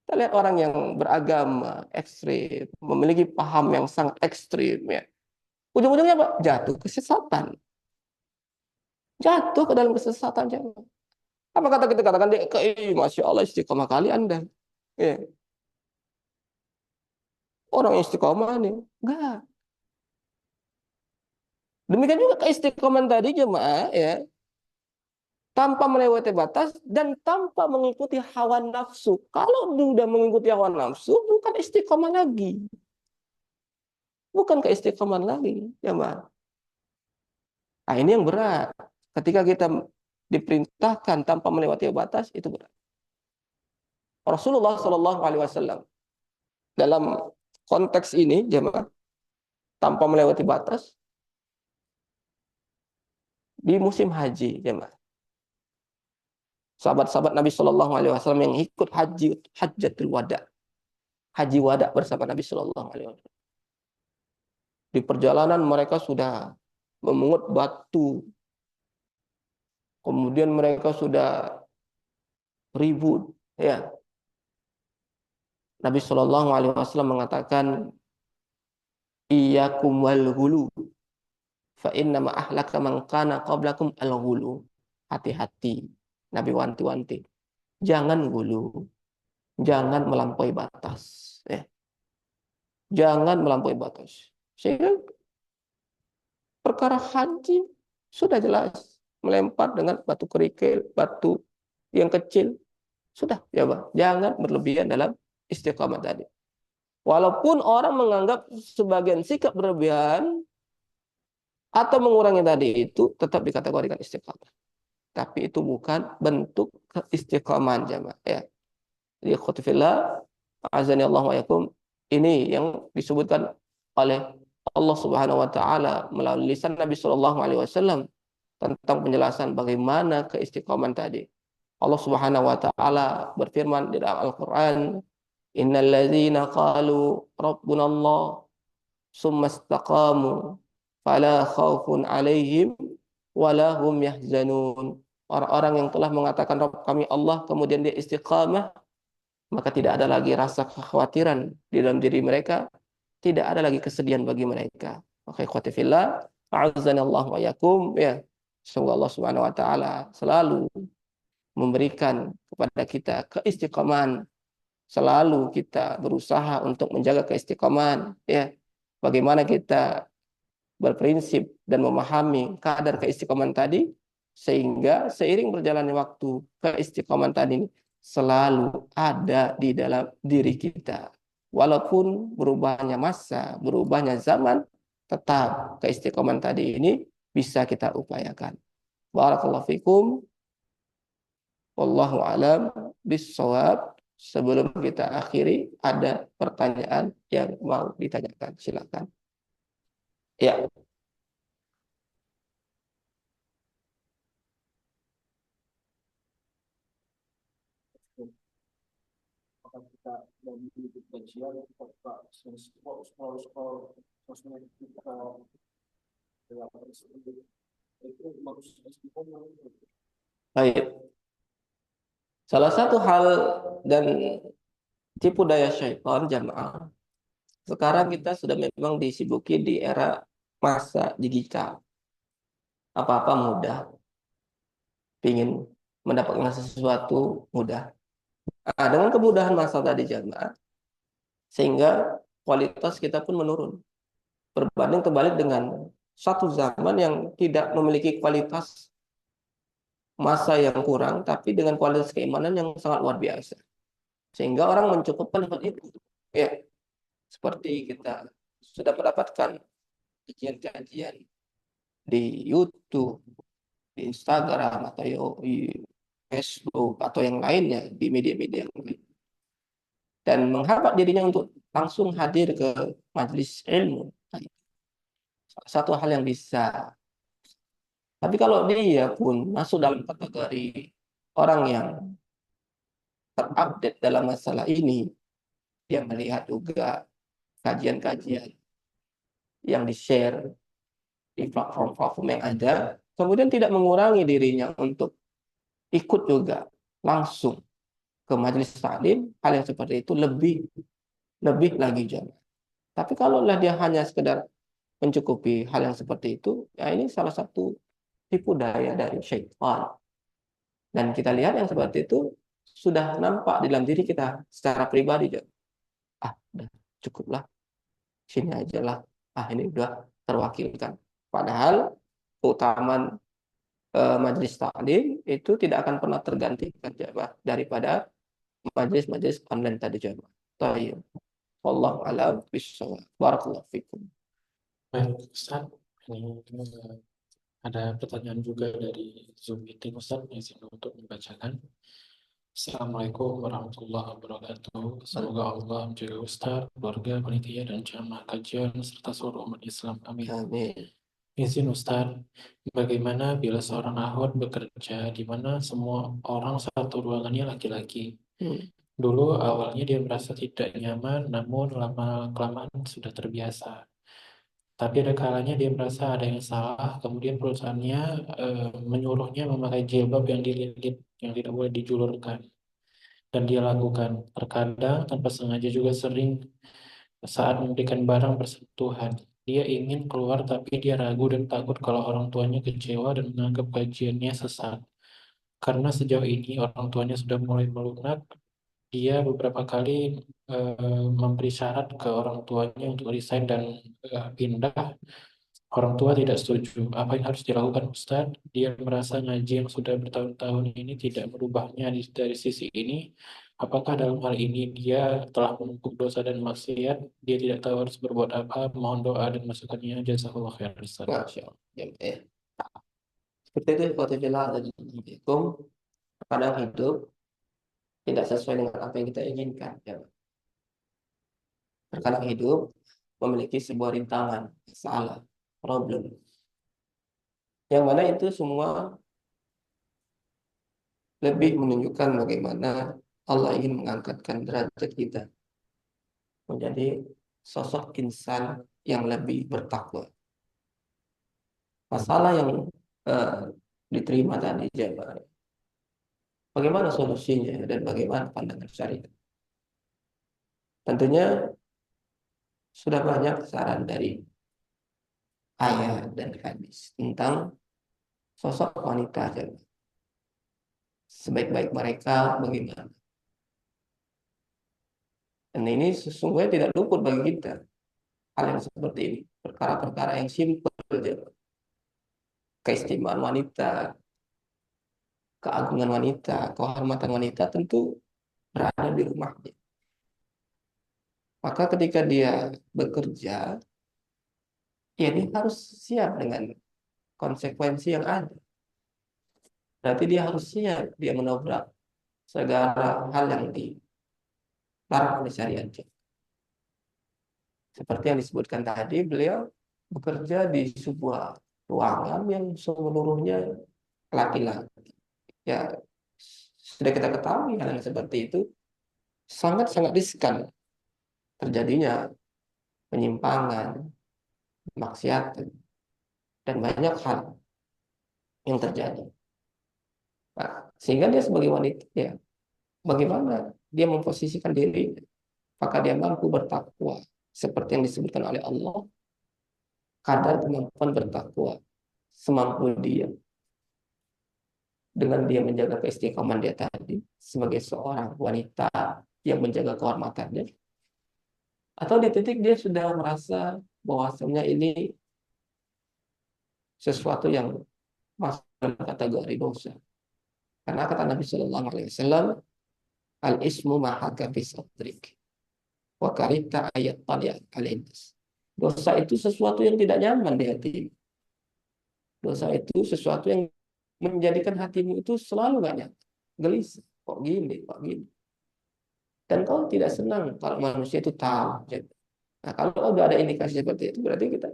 kita lihat orang yang beragama ekstrim, memiliki paham yang sangat ekstrim, ya. Ujung-ujungnya apa? Jatuh kesesatan. Jatuh ke dalam kesesatan jemaah. Apa kata kita katakan dia, masya Allah istiqomah kali Anda. Ya. Orang istiqomah nih, enggak. Demikian juga keistiqomahan tadi jemaah ya, tanpa melewati batas dan tanpa mengikuti hawa nafsu. Kalau sudah mengikuti hawa nafsu, bukan istiqomah lagi. Bukan keistiqomahan lagi, jemaah. Nah, ini yang berat. Ketika kita diperintahkan tanpa melewati batas, itu berat. Rasulullah Shallallahu Alaihi Wasallam dalam konteks ini, jemaah, tanpa melewati batas, di musim haji, jemaah. sahabat-sahabat Nabi Shallallahu Alaihi Wasallam yang ikut haji Hajjatul Wada, haji wada bersama Nabi Shallallahu Alaihi Wasallam. Di perjalanan mereka sudah memungut batu, kemudian mereka sudah ribut, ya. Nabi Shallallahu Alaihi Wasallam mengatakan, iyyakum wal ghulu, fa inna ma ahlaka man kana qablakum al ghulu. Hati-hati, Nabi wanti-wanti, jangan gulu, jangan melampaui batas, ya. Jangan melampaui batas. Sehingga perkara haji sudah jelas, melempar dengan batu kerikil, batu yang kecil, sudah, ya Bang. Jangan berlebihan dalam istiqamah tadi. Walaupun orang menganggap sebagian sikap berlebihan atau mengurangi tadi itu tetap dikategorikan istiqamah. Tapi itu bukan bentuk keistiqamahan jamaah, ya. Jadi khotifillah, azani Allah wa yakum, ini yang disebutkan oleh Allah Subhanahu wa taala melalui lisan Nabi Shallallahu alaihi wasallam tentang penjelasan bagaimana keistiqamahan tadi. Allah Subhanahu wa taala berfirman di dalam Al-Qur'an, innal ladzina qalu rabbunallah summa istaqamu fala khaufun 'alaihim wala hum yahzanun. Orang-orang yang telah mengatakan Rabb kami Allah, kemudian dia istiqamah, maka tidak ada lagi rasa kekhawatiran di dalam diri mereka, tidak ada lagi kesedihan bagi mereka. Maka ikhwati fillah, a'azzanallahu wa yakum, ya. Semoga Allah Subhanahu wa taala selalu memberikan kepada kita keistiqomahan, selalu kita berusaha untuk menjaga keistiqomahan, ya. Bagaimana kita berprinsip dan memahami kadar keistiqomahan tadi, sehingga seiring berjalannya waktu, keistiqomahan tadi selalu ada di dalam diri kita. Walaupun berubahnya masa, berubahnya zaman, tetap keistiqomahan tadi ini bisa kita upayakan. Barakallahu fikum. Wallahu alam bissawab. Sebelum kita akhiri, ada pertanyaan yang mau ditanyakan. Silakan. Ya. Kita dari kajian scroll sosmed kita itu baik. Salah satu hal dan tipu daya syaitan jamaah, sekarang kita sudah memang disibuki di era masa digital, apa-apa mudah, ingin mendapatkan sesuatu mudah. Nah, dengan kemudahan masa tadi jamaah, sehingga kualitas kita pun menurun. Berbanding terbalik dengan satu zaman yang tidak memiliki kualitas masa yang kurang, tapi dengan kualitas keimanan yang sangat luar biasa. Sehingga orang mencukupkan hal itu. Ya, seperti kita sudah mendapatkan kajian-kajian di YouTube, di Instagram, atau di Facebook, atau yang lainnya, di media-media yang lain. Dan menghambat dirinya untuk langsung hadir ke majelis ilmu. Salah satu hal yang bisa. Tapi kalau dia pun masuk dalam kategori orang yang terupdate dalam masalah ini, dia melihat juga kajian-kajian yang di-share di platform-platform yang ada, kemudian tidak mengurangi dirinya untuk ikut juga langsung ke majelis taklim, hal yang seperti itu lebih lagi jangan. Tapi kalau dia hanya sekedar mencukupi hal yang seperti itu, ya ini salah satu tipu daya dari syaitan. Dan kita lihat yang seperti itu sudah nampak di dalam diri kita secara pribadi. Udah cukuplah, sini aja lah. Ini udah terwakilkan. Padahal keutamaan majelis taklim itu tidak akan pernah tergantikan daripada majelis-majelis online tadi jamaah. Tayyib. Wallahu a'lam bishawab. Barakallahu fikum. Baik, Ustaz. Ini ada pertanyaan juga dari Zoom meeting, Ustaz, izin untuk membacakan. Assalamualaikum warahmatullahi wabarakatuh. Semoga Allah menjaga Ustaz, keluarga, panitia, dan jamaah kajian serta seluruh umat Islam. Amin. Amin. Izin Ustadz, bagaimana bila seorang akhwat bekerja di mana semua orang satu ruangannya laki-laki? Hmm. Dulu awalnya dia merasa tidak nyaman, namun lama-kelamaan sudah terbiasa. Tapi ada kalanya dia merasa ada yang salah, kemudian perusahaannya menyuruhnya memakai jilbab yang dililit, yang tidak boleh dijulurkan. Dan dia lakukan. Terkadang tanpa sengaja juga sering saat memberikan barang bersentuhan. Dia ingin keluar tapi dia ragu dan takut kalau orang tuanya kecewa dan menganggap kajiannya sesat. Karena sejauh ini orang tuanya sudah mulai melunak, dia beberapa kali memberi syarat ke orang tuanya untuk resign dan pindah. Orang tua tidak setuju. Apa yang harus dilakukan Ustadz? Dia merasa ngaji yang sudah bertahun-tahun ini tidak merubahnya dari sisi ini. Apakah dalam hal ini dia telah menumpuk dosa dan maksiat? Dia tidak tahu harus berbuat apa. Mohon doa dan masukannya. Jazakallah khair Ustadz. Masya Allah. Ya, seperti itu ikhwatifillah dan fikum, kadang hidup tidak sesuai dengan apa yang kita inginkan. Ya. Terkadang hidup memiliki sebuah rintangan, masalah, problem. Yang mana itu semua lebih menunjukkan bagaimana Allah ingin mengangkatkan derajat kita menjadi sosok insan yang lebih bertakwa. Masalah yang eh, diterima tadi jemaah, bagaimana solusinya dan bagaimana pandangan syariat? Tentunya sudah banyak saran dari ayat dan hadis tentang sosok wanita jemaah. Sebaik-baik mereka bagaimana? Dan ini sesungguhnya tidak luput bagi kita hal yang seperti ini. Perkara-perkara yang simpel, jemaah. Keistimewaan wanita, keagungan wanita, kehormatan wanita tentu berada di rumahnya. Maka ketika dia bekerja, ya dia harus siap dengan konsekuensi yang ada. Berarti dia harus siap, dia menobrak segala hal yang dilarang oleh syariat. Seperti yang disebutkan tadi, beliau bekerja di sebuah ruangan yang seluruhnya laki-laki. Ya, sudah kita ketahui hal yang seperti itu sangat-sangat riskan terjadinya penyimpangan, maksiatan, dan banyak hal yang terjadi. Nah, sehingga dia sebagai wanita, ya, bagaimana dia memposisikan diri, apakah dia mampu bertakwa seperti yang disebutkan oleh Allah, kadar kemampuan bertakwa semampu dia dengan dia menjaga keistiqomahan dia tadi sebagai seorang wanita yang menjaga kehormatannya, atau di titik dia sudah merasa bahwasanya ini sesuatu yang masuk dalam kategori dosa. Karena kata Nabi Shallallahu Alaihi Wasallam, al ismu mahaka fi sadrik wa karita ayat taliat alinnas. Dosa itu sesuatu yang tidak nyaman di hati. Dosa itu sesuatu yang menjadikan hatimu itu selalu gak nyaman, gelisah. Kok gini, kok gini. Dan kau tidak senang kalau manusia itu tahu. Nah, kalau udah ada indikasi seperti itu, berarti kita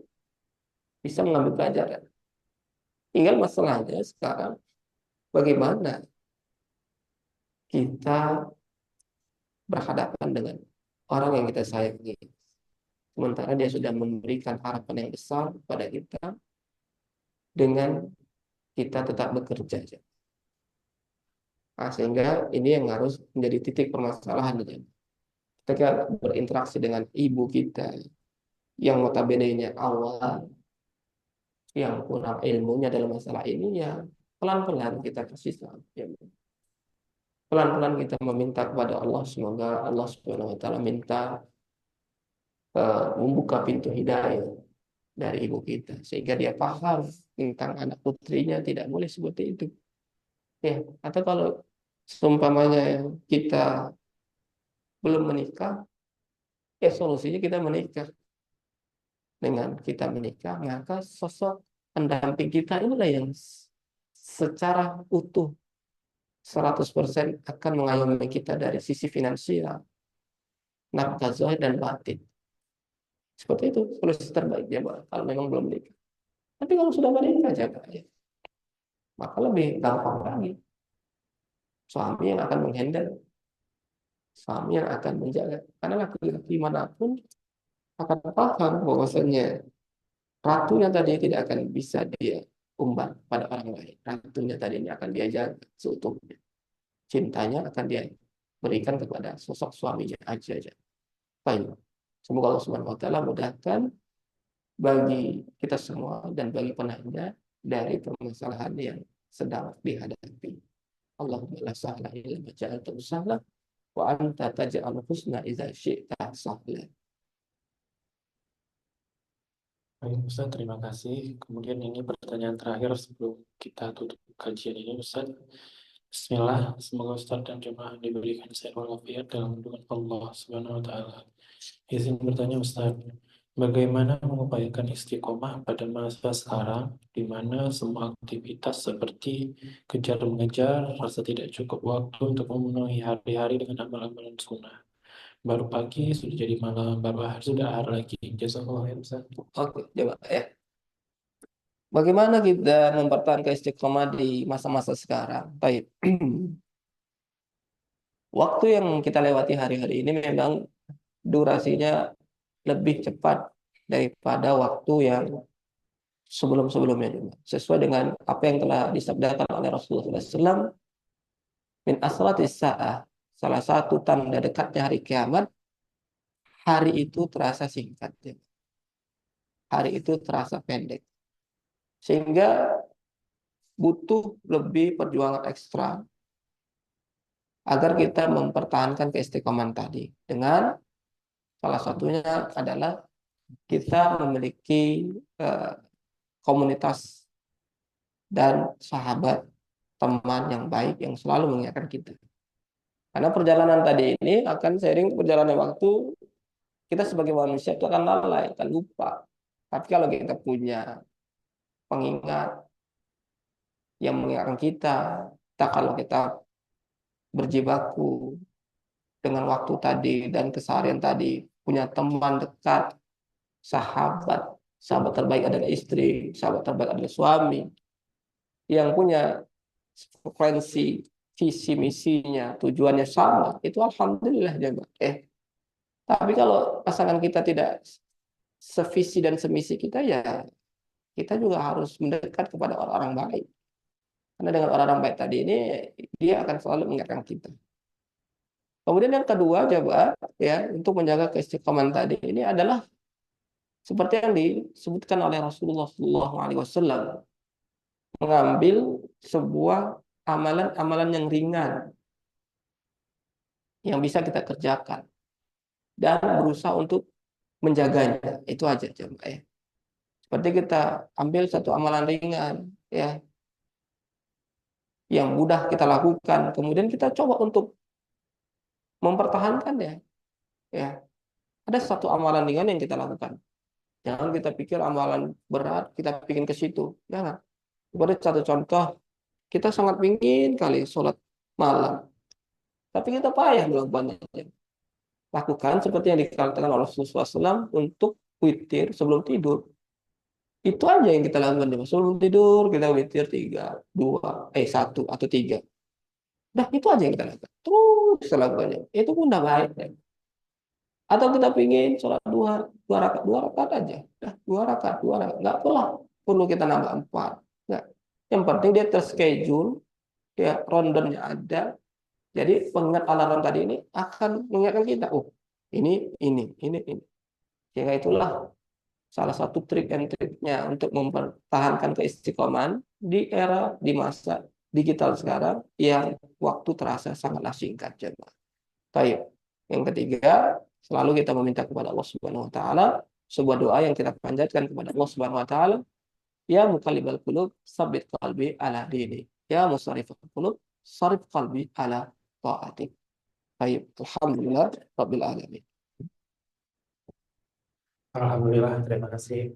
bisa mengambil pelajaran. Tinggal masalahnya sekarang, bagaimana kita berhadapan dengan orang yang kita sayangi. Sementara dia sudah memberikan harapan yang besar kepada kita dengan kita tetap bekerja. Nah, sehingga ini yang harus menjadi titik permasalahan. Ketika berinteraksi dengan ibu kita yang notabene-nya awal, yang kurang ilmunya dalam masalah ini, ya pelan-pelan kita kasih tahu. Ya. Pelan-pelan kita meminta kepada Allah, semoga Allah Subhanahu wa taala minta membuka pintu hidayah dari ibu kita sehingga dia paham tentang anak putrinya tidak boleh seperti itu. Ya, atau kalau seumpamanya kita belum menikah, ya solusinya kita menikah. Dengan kita menikah, maka sosok pendamping kita inilah yang secara utuh 100% akan mengayomi kita dari sisi finansial, nafkah zahir dan batin. Seperti itu solusi terbaik ya, Pak, kalau memang belum menikah. Tapi kalau sudah menikah jaga ya, maka lebih gampang lagi. Suami yang akan menghandle, suami yang akan menjaga. Karena laki-laki manapun akan paham bahwasanya ratunya tadi tidak akan bisa dia umbar pada orang lain. Ratunya tadi ini akan dia jaga seutuhnya. Cintanya akan dia berikan kepada sosok suaminya aja. Baik. Semoga Allah Subhanahu wa taala mudahkan bagi kita semua dan bagi penanya dari permasalahan yang sedang dihadapi. Allahumma la sahla illa ma ja'altahu sahla wa anta taj'alul husna idza syi'ta sahla. Baik, Ustaz, terima kasih. Kemudian ini pertanyaan terakhir sebelum kita tutup kajian ini, Ustaz. Bismillah, semoga Ustaz dan jemaah diberikan sehat walafiat dalam lindungan Allah Subhanahu wa taala. Izin bertanya Ustaz, bagaimana mengupayakan istiqomah pada masa sekarang di mana semua aktivitas seperti kejar mengejar, rasa tidak cukup waktu untuk memenuhi hari-hari dengan amal-amalan sunnah. Baru pagi sudah jadi malam, baru hari sudah hari lagi. Jazakallah ya Ustaz. Oke, coba ya. Bagaimana kita mempertahankan istiqomah di masa-masa sekarang? Baik. Waktu yang kita lewati hari-hari ini memang durasinya lebih cepat daripada waktu yang sebelum-sebelumnya juga. Sesuai dengan apa yang telah disabdakan oleh Rasulullah SAW, min asratis sa'ah, salah satu tanda dekatnya hari kiamat, hari itu terasa singkat. Hari itu terasa pendek. Sehingga butuh lebih perjuangan ekstra agar kita mempertahankan keistiqomahan tadi. Dengan salah satunya adalah kita memiliki eh, komunitas dan sahabat, teman yang baik yang selalu mengingatkan kita. Karena perjalanan tadi ini akan sering perjalanan waktu, kita sebagai manusia itu akan lalai, akan lupa. Tapi kalau kita punya pengingat yang mengingatkan kita kalau kita berjibaku dengan waktu tadi dan keseharian tadi, punya teman dekat, sahabat, sahabat terbaik adalah istri, sahabat terbaik adalah suami, yang punya frekuensi, visi misinya, tujuannya sama, itu alhamdulillah jaga. Tapi kalau pasangan kita tidak sevisi dan semisi kita, ya kita juga harus mendekat kepada orang-orang baik. Karena dengan orang-orang baik tadi ini, dia akan selalu mengingatkan kita. Kemudian yang kedua, coba ya untuk menjaga keistiqomahan tadi ini adalah seperti yang disebutkan oleh Rasulullah SAW, mengambil sebuah amalan-amalan yang ringan yang bisa kita kerjakan dan berusaha untuk menjaganya. Itu aja coba ya. Seperti kita ambil satu amalan ringan ya yang mudah kita lakukan, kemudian kita coba untuk mempertahankan ya. Ya, ada satu amalan ringan yang kita lakukan. Jangan kita pikir amalan berat, kita bikin ke situ. Jangan. Seperti satu contoh, kita sangat ingin kali sholat malam. Tapi kita payah melakukannya. Lakukan seperti yang dikatakan oleh Rasulullah SAW untuk witir sebelum tidur. Itu aja yang kita lakukan. Sebelum tidur, kita witir 1 atau 3. Nah, itu aja yang kita lakukan. Terus kita lakukannya. Itu pun udah baik. Ya. Atau kita pingin sholat dua rakaat aja. Dah, dua rakaat. Nggak perlu kita nambah 4. Nggak. Yang penting dia terschedule, ya rondomnya ada. Jadi pengingat alarm tadi ini akan mengingatkan kita, oh ini. Sehingga itulah salah satu trik and triknya untuk mempertahankan keistiqomahan di masa digital sekarang yang waktu terasa sangatlah singkat. Baik. Yang ketiga, selalu kita meminta kepada Allah Subhanahu wa taala sebuah doa yang kita panjatkan kepada Allah Subhanahu wa taala, ya muqallibal qulub, tsabbit qalbi ala dini. Ya musarrifal qulub, sarif qalbi ala taatik. Baik, alhamdulillah rabbil alamin. Alhamdulillah, terima kasih.